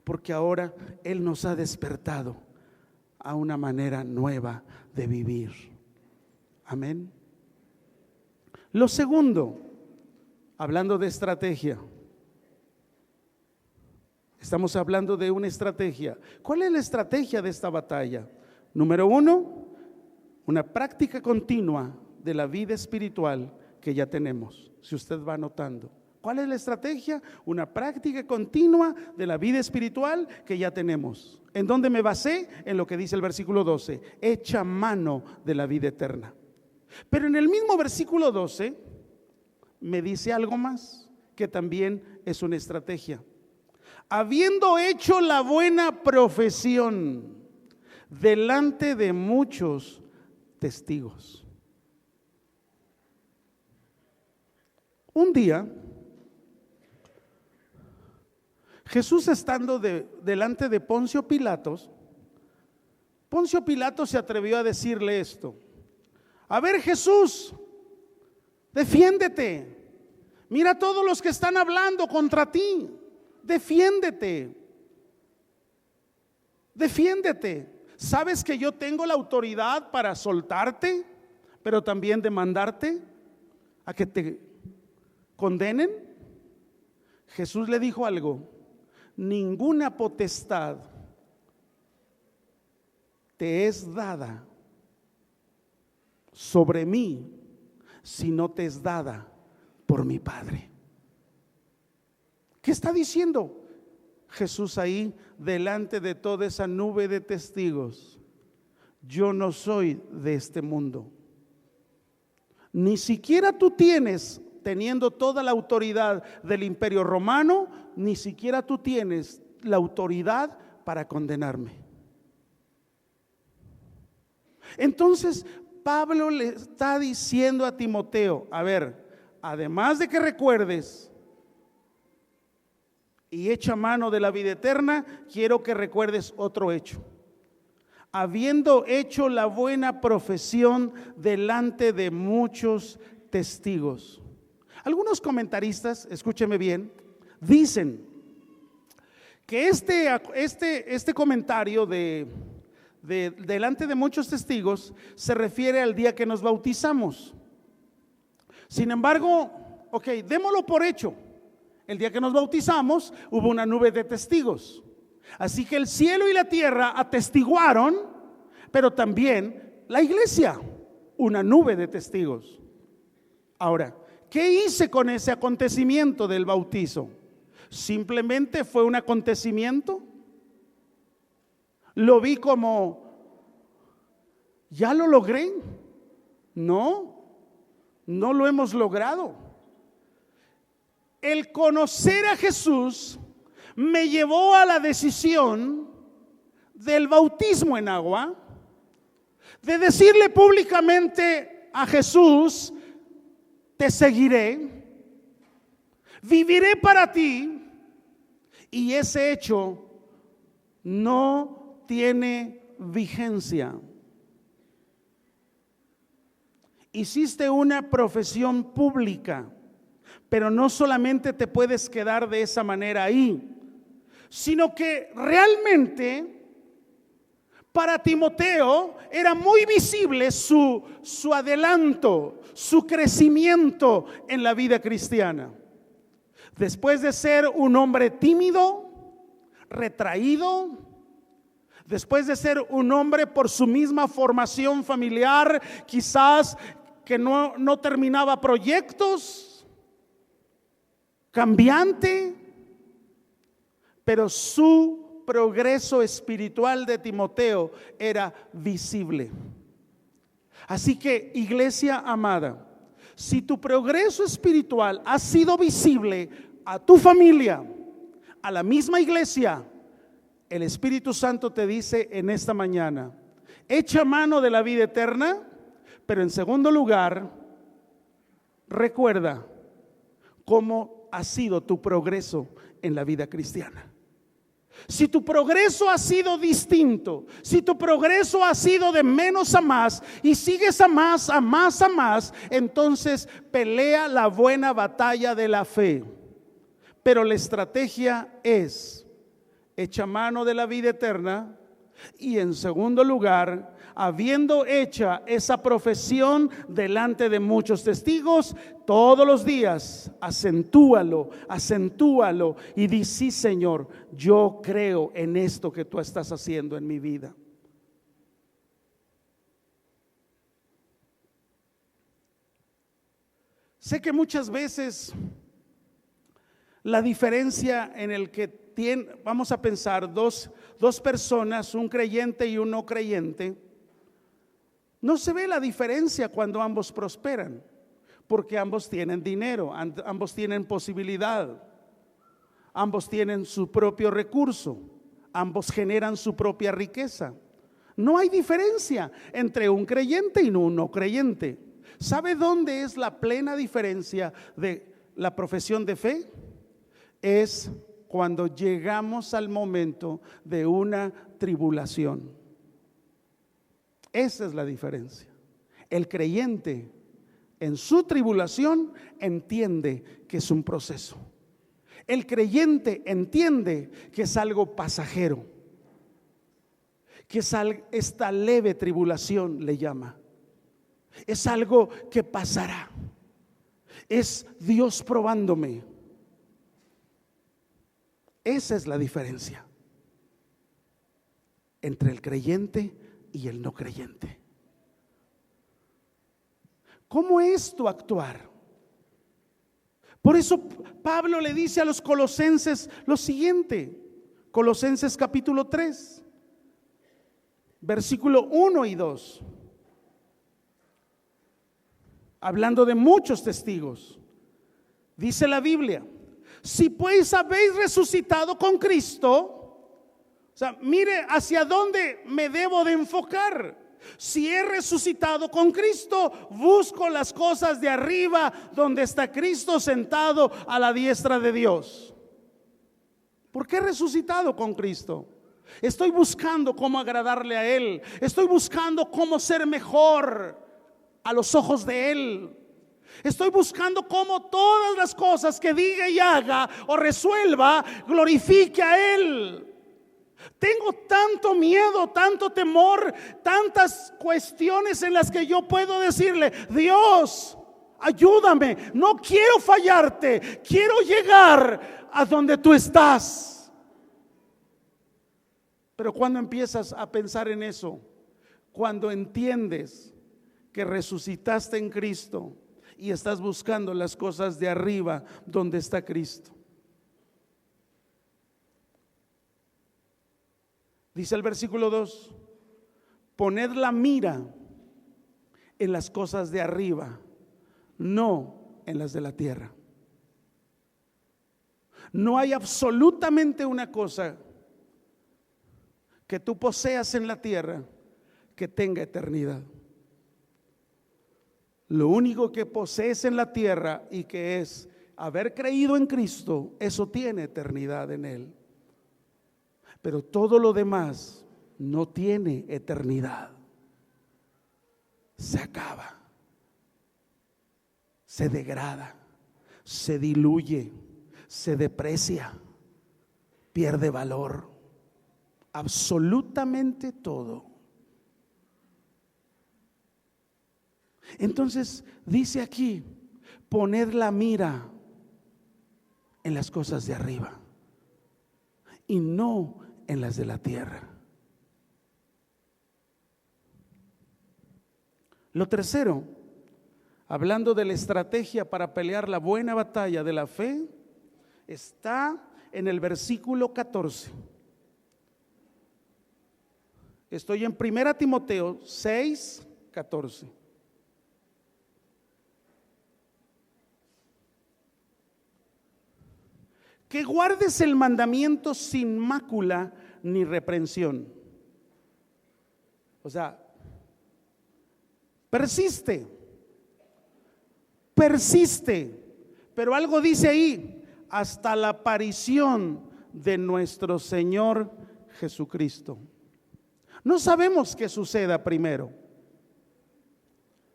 porque ahora Él nos ha despertado a una manera nueva de vivir. Amén. Lo segundo, hablando de estrategia, estamos hablando de una estrategia. ¿Cuál es la estrategia de esta batalla? Número 1, una práctica continua de la vida espiritual que ya tenemos. Si usted va anotando, ¿cuál es la estrategia? Una práctica continua de la vida espiritual que ya tenemos. ¿En dónde me basé? En lo que dice el versículo 12, echa mano de la vida eterna. Pero en el mismo versículo 12 me dice algo más, que también es una estrategia. Habiendo hecho la buena profesión delante de muchos testigos. Un día, Jesús estando delante de Poncio Pilato se atrevió a decirle esto: a ver, Jesús, defiéndete. Mira a todos los que están hablando contra ti. Defiéndete. Defiéndete. ¿Sabes que yo tengo la autoridad para soltarte, pero también de mandarte a que te condenen? Jesús le dijo algo: ninguna potestad te es dada sobre mí si no te es dada por mi Padre. ¿Qué está diciendo Jesús ahí delante de toda esa nube de testigos? Yo no soy de este mundo. Ni siquiera tú teniendo toda la autoridad del imperio romano, ni siquiera tú tienes la autoridad para condenarme. Entonces Pablo le está diciendo a Timoteo: a ver, además de que recuerdes y echa mano de la vida eterna, quiero que recuerdes otro hecho. habiendo hecho la buena profesión delante de muchos testigos. Algunos comentaristas, escúcheme bien, dicen que este comentario de delante de muchos testigos se refiere al día que nos bautizamos. Sin embargo, ok, démoslo por hecho. El día que nos bautizamos hubo una nube de testigos. Así que el cielo y la tierra atestiguaron, pero también la iglesia, una nube de testigos. Ahora, ¿qué hice con ese acontecimiento del bautizo? ¿Simplemente fue un acontecimiento? ¿Lo vi como, ya lo logré? No, no lo hemos logrado. El conocer a Jesús me llevó a la decisión del bautismo en agua, de decirle públicamente a Jesús: te seguiré, viviré para ti. Y ese hecho no tiene vigencia. Hiciste una profesión pública, pero no solamente te puedes quedar de esa manera ahí, sino que realmente para Timoteo era muy visible su adelanto, su crecimiento en la vida cristiana. Después de ser un hombre tímido, retraído, después de ser un hombre por su misma formación familiar, quizás que no terminaba proyectos, cambiante, pero su progreso espiritual de Timoteo era visible. Así que, iglesia amada, si tu progreso espiritual ha sido visible a tu familia, a la misma iglesia, el Espíritu Santo te dice en esta mañana: echa mano de la vida eterna, pero en segundo lugar, recuerda cómo ha sido tu progreso en la vida cristiana. Si tu progreso ha sido distinto, si tu progreso ha sido de menos a más y sigues a más, a más, a más, entonces pelea la buena batalla de la fe. Pero la estrategia es: echa mano de la vida eterna, y en segundo lugar, habiendo hecha esa profesión delante de muchos testigos, todos los días acentúalo y di: sí, Señor, yo creo en esto que tú estás haciendo en mi vida. Sé que muchas veces la diferencia en el que vamos a pensar dos personas, un creyente y un no creyente, no se ve la diferencia cuando ambos prosperan, porque ambos tienen dinero, ambos tienen posibilidad, ambos tienen su propio recurso, ambos generan su propia riqueza. No hay diferencia entre un creyente y un no creyente. ¿Sabe dónde es la plena diferencia de la profesión de fe? Es cuando llegamos al momento de una tribulación. Esa es la diferencia. El creyente en su tribulación entiende que es un proceso. El creyente entiende que es algo pasajero, que es esta leve tribulación, le llama. Es algo que pasará. Es Dios probándome. Esa es la diferencia entre el creyente y el no creyente. ¿Cómo es tu actuar? Por eso Pablo le dice a los colosenses lo siguiente, Colosenses capítulo 3, versículo 1 y 2, hablando de muchos testigos. Dice la Biblia: si pues habéis resucitado con Cristo, o sea, mire hacia dónde me debo de enfocar. Si he resucitado con Cristo, busco las cosas de arriba, donde está Cristo sentado a la diestra de Dios. ¿Por qué he resucitado con Cristo? Estoy buscando cómo agradarle a Él. Estoy buscando cómo ser mejor a los ojos de Él. Estoy buscando cómo todas las cosas que diga y haga o resuelva glorifique a Él. Tengo tanto miedo, tanto temor, tantas cuestiones en las que yo puedo decirle: Dios, ayúdame, no quiero fallarte, quiero llegar a donde tú estás. Pero cuando empiezas a pensar en eso, cuando entiendes que resucitaste en Cristo y estás buscando las cosas de arriba donde está Cristo. Dice el versículo 2: poned la mira en las cosas de arriba, no en las de la tierra. No hay absolutamente una cosa que tú poseas en la tierra que tenga eternidad. Lo único que posees en la tierra y que es haber creído en Cristo, eso tiene eternidad en Él. Pero todo lo demás no tiene eternidad. Se acaba, se degrada, se diluye, se deprecia, pierde valor. Absolutamente todo. Entonces dice aquí: poned la mira en las cosas de arriba y no en las de la tierra. Lo tercero, hablando de la estrategia para pelear la buena batalla de la fe, está en el versículo 14. Estoy en 1 Timoteo 6, 14. Que guardes el mandamiento sin mácula ni reprensión. O sea, persiste, pero algo dice ahí: hasta la aparición de nuestro Señor Jesucristo. No sabemos qué suceda primero: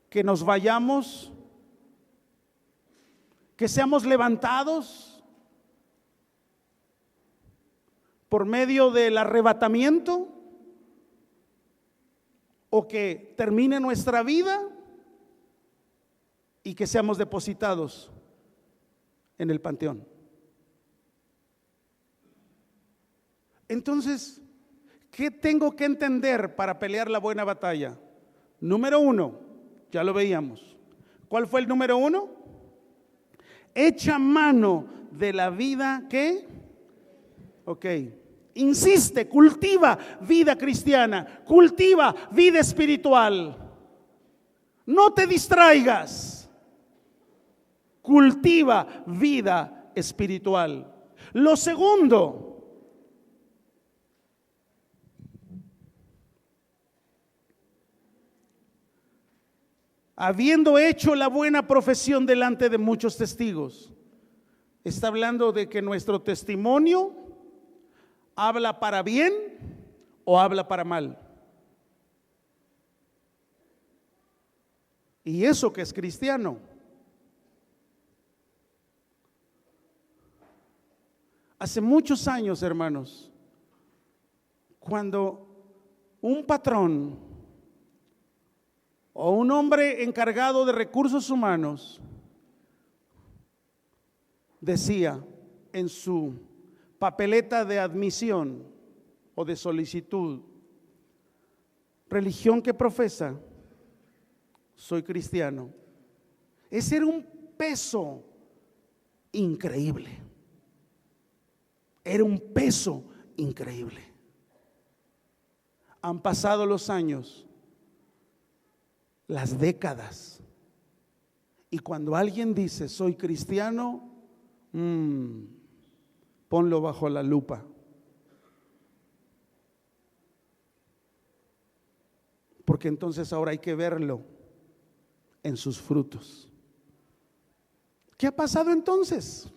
que nos vayamos, que seamos levantados por medio del arrebatamiento, o que termine nuestra vida y que seamos depositados en el panteón. Entonces, ¿qué tengo que entender para pelear la buena batalla? Número 1, ya lo veíamos. ¿Cuál fue el número 1? Echa mano de la vida que, insiste, cultiva vida cristiana, cultiva vida espiritual. No te distraigas, cultiva vida espiritual. Lo segundo, habiendo hecho la buena profesión delante de muchos testigos. Está hablando de que nuestro testimonio habla para bien o habla para mal. Y eso que es cristiano. Hace muchos años, hermanos, cuando un patrón o un hombre encargado de recursos humanos decía en su papeleta de admisión o de solicitud: religión que profesa, soy cristiano. Ese era un peso increíble. Era un peso increíble. Han pasado los años, las décadas, y cuando alguien dice soy cristiano, ponlo bajo la lupa. Porque entonces ahora hay que verlo en sus frutos. ¿Qué ha pasado entonces?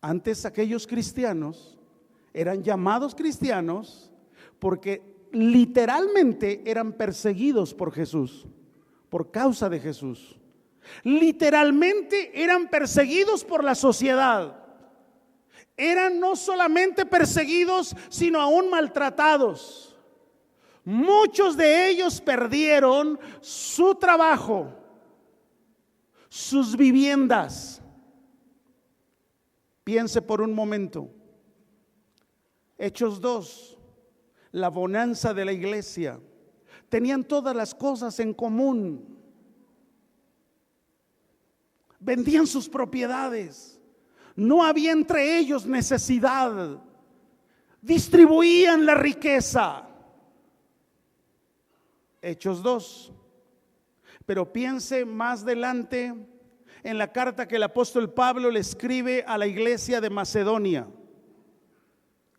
Antes aquellos cristianos eran llamados cristianos porque literalmente eran perseguidos por Jesús, por causa de Jesús. Literalmente eran perseguidos por la sociedad. Eran no solamente perseguidos, sino aún maltratados. Muchos de ellos perdieron su trabajo, sus viviendas. Piense por un momento. Hechos 2, la bonanza de la iglesia. Tenían todas las cosas en común. Vendían sus propiedades. No había entre ellos necesidad. Distribuían la riqueza. Hechos 2. Pero piense más adelante en la carta que el apóstol Pablo le escribe a la iglesia de Macedonia,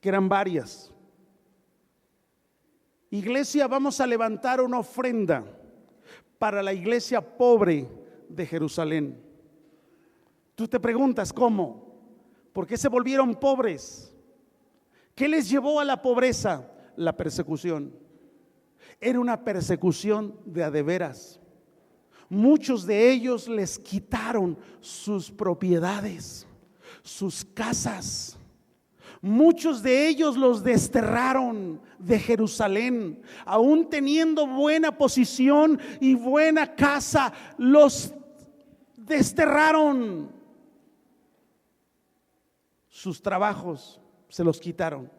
que eran varias. Iglesia, vamos a levantar una ofrenda para la iglesia pobre de Jerusalén. Tú te preguntas, ¿cómo? ¿Por qué se volvieron pobres? ¿Qué les llevó a la pobreza? La persecución. Era una persecución de a de veras. Muchos de ellos les quitaron sus propiedades, sus casas. Muchos de ellos los desterraron de Jerusalén. Aún teniendo buena posición y buena casa, los desterraron. Sus trabajos se los quitaron.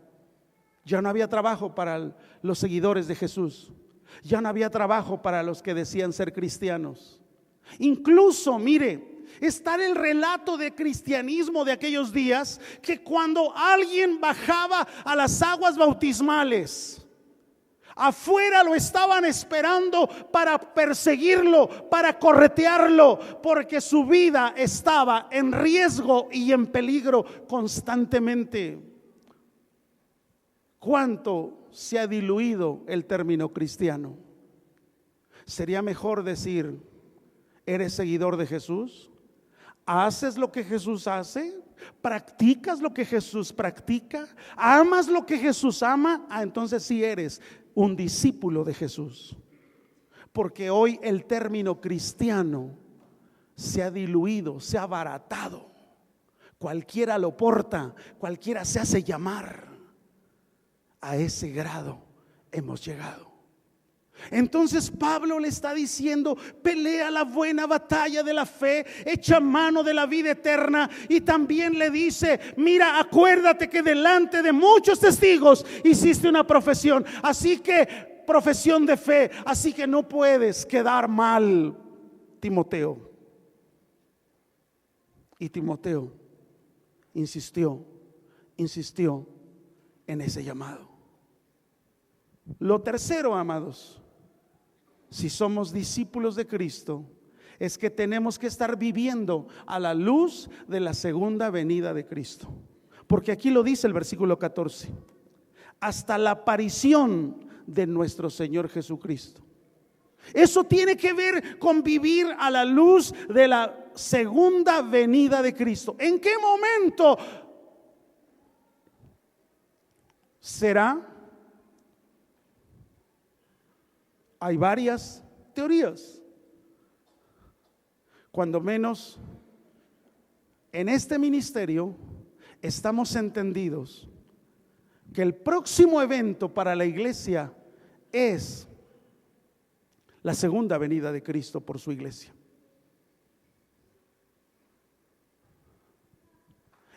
Ya no había trabajo para los seguidores de Jesús. Ya no había trabajo para los que decían ser cristianos. Incluso, mire, está el relato de cristianismo de aquellos días, que cuando alguien bajaba a las aguas bautismales, afuera lo estaban esperando para perseguirlo, para corretearlo, porque su vida estaba en riesgo y en peligro constantemente. ¿Cuánto se ha diluido el término cristiano? Sería mejor decir: ¿eres seguidor de Jesús? ¿Haces lo que Jesús hace? ¿Practicas lo que Jesús practica? ¿Amas lo que Jesús ama? Entonces sí eres un discípulo de Jesús. Porque hoy el término cristiano se ha diluido, se ha abaratado. Cualquiera lo porta, cualquiera se hace llamar. A ese grado hemos llegado. Entonces Pablo le está diciendo: pelea la buena batalla de la fe, echa mano de la vida eterna. Y también le dice: mira, acuérdate que delante de muchos testigos hiciste una profesión, así que profesión de fe, así que no puedes quedar mal, Timoteo. Y Timoteo insistió en ese llamado. Lo tercero, amados, si somos discípulos de Cristo, es que tenemos que estar viviendo a la luz de la segunda venida de Cristo. Porque aquí lo dice el versículo 14: hasta la aparición de nuestro Señor Jesucristo. Eso tiene que ver con vivir a la luz de la segunda venida de Cristo. ¿En qué momento será? Hay varias teorías. Cuando menos en este ministerio estamos entendidos que el próximo evento para la iglesia es la segunda venida de Cristo por su iglesia.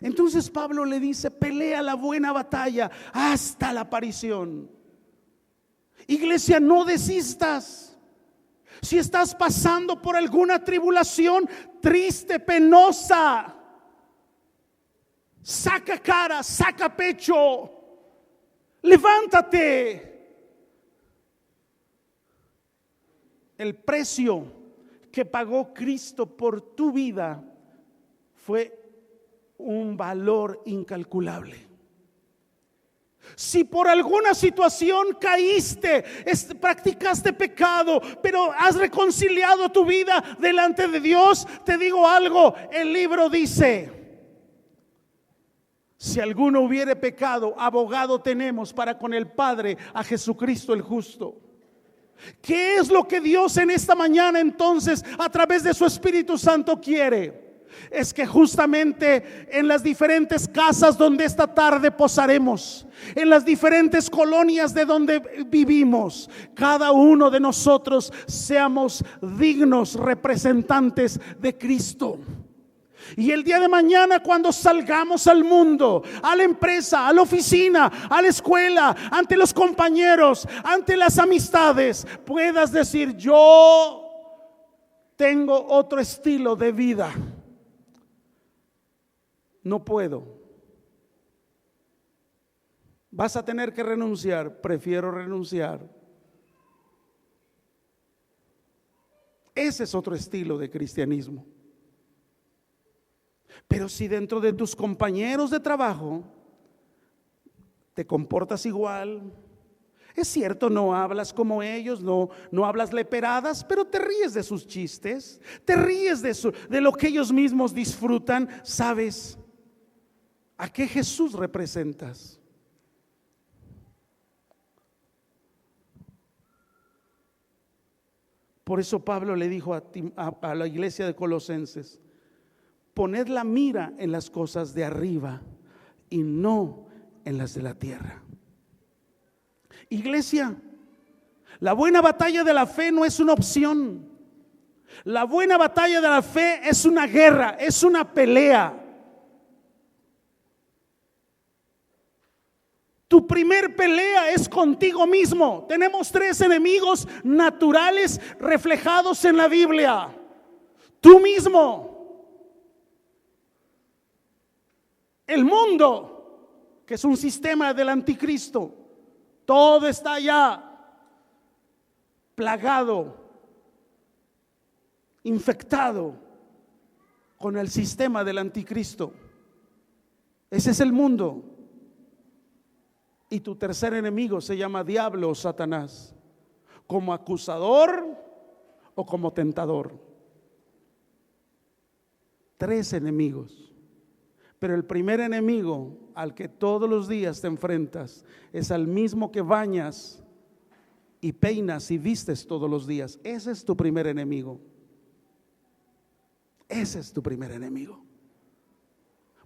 Entonces Pablo le dice: pelea la buena batalla hasta la aparición. Iglesia, no desistas. Si estás pasando por alguna tribulación triste, penosa, saca cara, saca pecho, levántate. El precio que pagó Cristo por tu vida fue un valor incalculable. Si por alguna situación caíste, practicaste pecado, pero has reconciliado tu vida delante de Dios, te digo algo: el libro dice Si alguno hubiere pecado, abogado tenemos para con el Padre, a Jesucristo el justo. ¿Qué es lo que Dios en esta mañana entonces a través de su Espíritu Santo quiere? Es que justamente en las diferentes casas donde esta tarde posaremos, en las diferentes colonias de donde vivimos, cada uno de nosotros seamos dignos representantes de Cristo. Y el día de mañana, cuando salgamos al mundo, a la empresa, a la oficina, a la escuela, ante los compañeros, ante las amistades, puedas decir: yo tengo otro estilo de vida. No puedo. Vas a tener que renunciar. Prefiero renunciar. Ese es otro estilo de cristianismo. Pero si dentro de tus compañeros de trabajo te comportas igual, es cierto, no hablas como ellos, no hablas leperadas, pero te ríes de sus chistes, te ríes de lo que ellos mismos disfrutan. ¿Sabes a qué Jesús representas? Por eso Pablo le dijo a la iglesia de Colosenses: poned la mira en las cosas de arriba y no en las de la tierra. Iglesia, la buena batalla de la fe no es una opción. La buena batalla de la fe es una guerra, es una pelea. Tu primer pelea es contigo mismo. Tenemos 3 enemigos naturales reflejados en la Biblia: tú mismo, el mundo, que es un sistema del anticristo. Todo está ya plagado, infectado con el sistema del anticristo. Ese es el mundo. Y tu tercer enemigo se llama diablo o Satanás, como acusador o como tentador. 3 enemigos. Pero el primer enemigo al que todos los días te enfrentas es al mismo que bañas y peinas y vistes todos los días. Ese es tu primer enemigo. Ese es tu primer enemigo.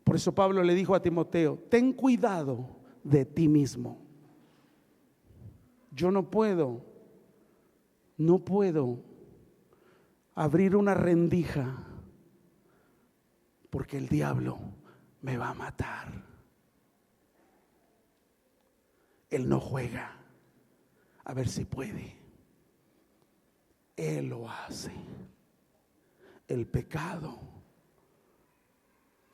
Por eso Pablo le dijo a Timoteo: ten cuidado de ti mismo. Yo no puedo abrir una rendija, porque el diablo me va a matar. Él no juega a ver si puede. Él lo hace. El pecado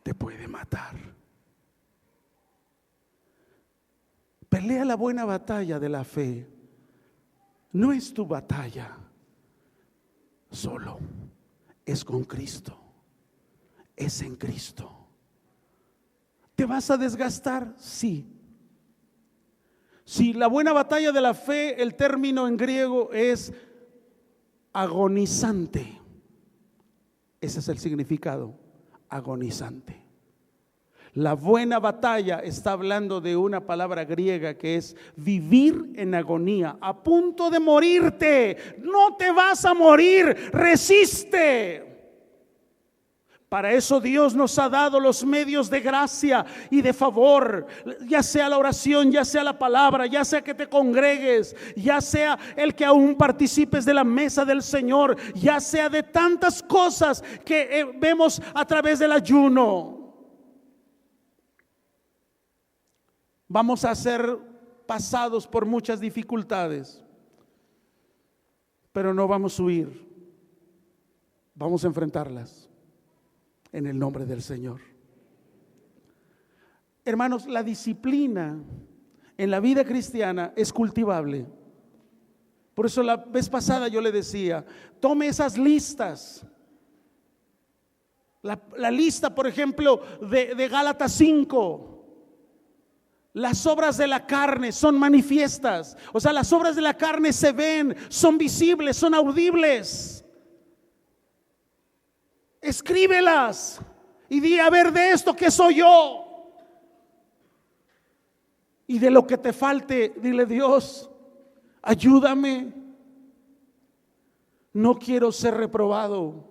te puede matar. Pelea la buena batalla de la fe. No es tu batalla solo, es con Cristo, es en Cristo. ¿Te vas a desgastar? Sí. Si la buena batalla de la fe, el término en griego es agonizante. Ese es el significado, agonizante. La buena batalla está hablando de una palabra griega que es vivir en agonía, a punto de morirte. No te vas a morir, resiste. Para eso Dios nos ha dado los medios de gracia y de favor, ya sea la oración, ya sea la palabra, ya sea que te congregues, ya sea el que aún participes de la mesa del Señor, ya sea de tantas cosas que vemos a través del ayuno. Vamos a ser pasados por muchas dificultades, pero no vamos a huir, vamos a enfrentarlas en el nombre del Señor. Hermanos, la disciplina en la vida cristiana es cultivable. Por eso la vez pasada yo le decía: tome esas listas. La lista, por ejemplo, de Gálatas 5. Las obras de la carne son manifiestas. O sea, las obras de la carne se ven, son visibles, son audibles. Escríbelas y di: a ver, de esto, ¿qué soy yo? Y de lo que te falte, dile: Dios, ayúdame. No quiero ser reprobado.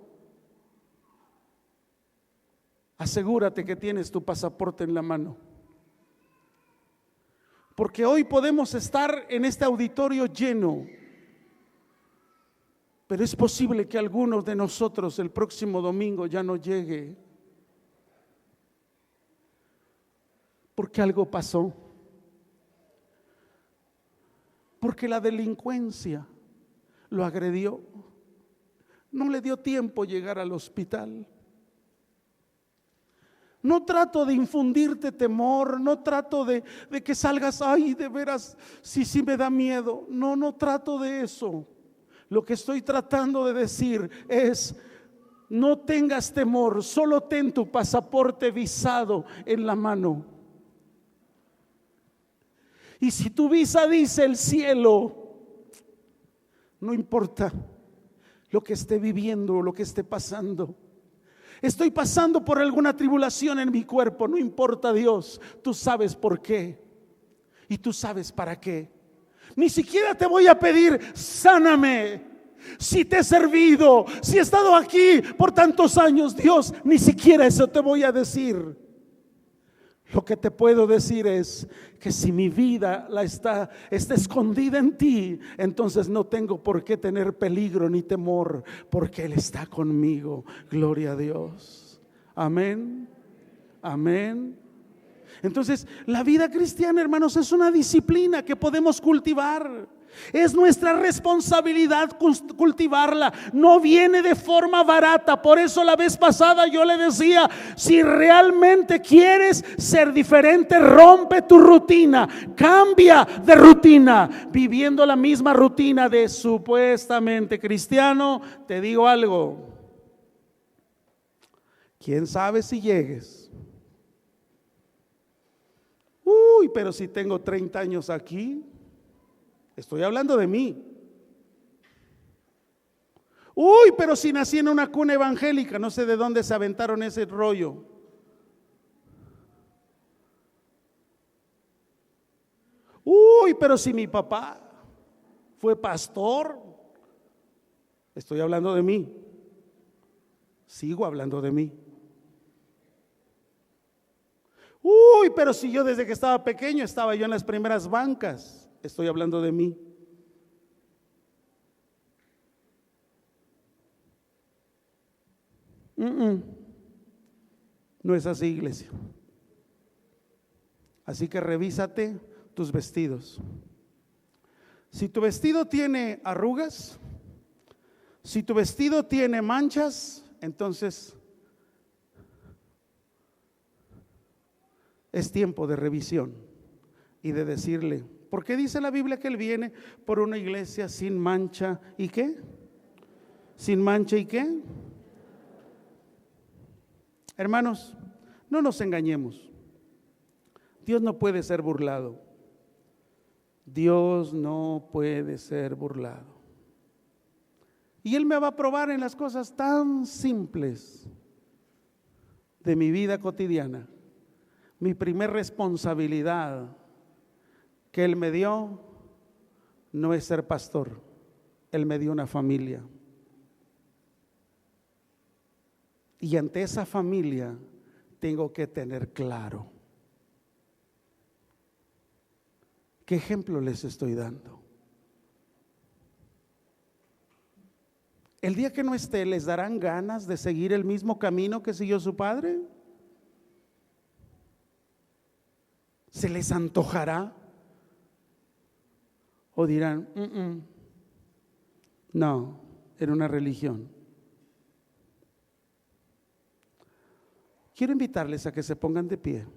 Asegúrate que tienes tu pasaporte en la mano. Porque hoy podemos estar en este auditorio lleno, pero es posible que algunos de nosotros el próximo domingo ya no llegue, porque algo pasó, porque la delincuencia lo agredió, no le dio tiempo llegar al hospital. No trato de infundirte temor, no trato de que salgas: ay, de veras, sí me da miedo. No trato de eso. Lo que estoy tratando de decir es: no tengas temor, solo ten tu pasaporte visado en la mano. Y si tu visa dice el cielo, no importa lo que esté viviendo o lo que esté pasando. Estoy pasando por alguna tribulación en mi cuerpo, no importa, Dios, tú sabes por qué y tú sabes para qué. Ni siquiera te voy a pedir: sáname. Si te he servido, si he estado aquí por tantos años, Dios, ni siquiera eso te voy a decir. Lo que te puedo decir es que si mi vida está escondida en ti, entonces no tengo por qué tener peligro ni temor, porque Él está conmigo. Gloria a Dios. Amén. Amén. Entonces, la vida cristiana, hermanos, es una disciplina que podemos cultivar. Es nuestra responsabilidad cultivarla. No viene de forma barata. Por eso la vez pasada yo le decía: si realmente quieres ser diferente, rompe tu rutina, cambia de rutina. Viviendo la misma rutina de supuestamente cristiano, te digo algo: quién sabe si llegues. Uy, pero si tengo 30 años aquí. Estoy hablando de mí. Uy, pero si nací en una cuna evangélica, no sé de dónde se aventaron ese rollo. Uy, pero si mi papá fue pastor. Estoy hablando de mí. Sigo hablando de mí. Uy, pero si yo desde que estaba pequeño estaba yo en las primeras bancas. Estoy hablando de mí. No es así, iglesia. Así que revísate tus vestidos. Si tu vestido tiene arrugas, si tu vestido tiene manchas, entonces es tiempo de revisión y de decirle: ¿por qué dice la Biblia que Él viene por una iglesia sin mancha y qué? ¿Sin mancha y qué? Hermanos, no nos engañemos. Dios no puede ser burlado. Dios no puede ser burlado. Y Él me va a probar en las cosas tan simples de mi vida cotidiana. Mi primer responsabilidad que Él me dio no es ser pastor. Él me dio una familia. Y ante esa familia tengo que tener claro qué ejemplo les estoy dando. El día que no esté, ¿les darán ganas de seguir el mismo camino que siguió su padre? ¿Se les antojará? ¿O dirán: no, era una religión? Quiero invitarles a que se pongan de pie.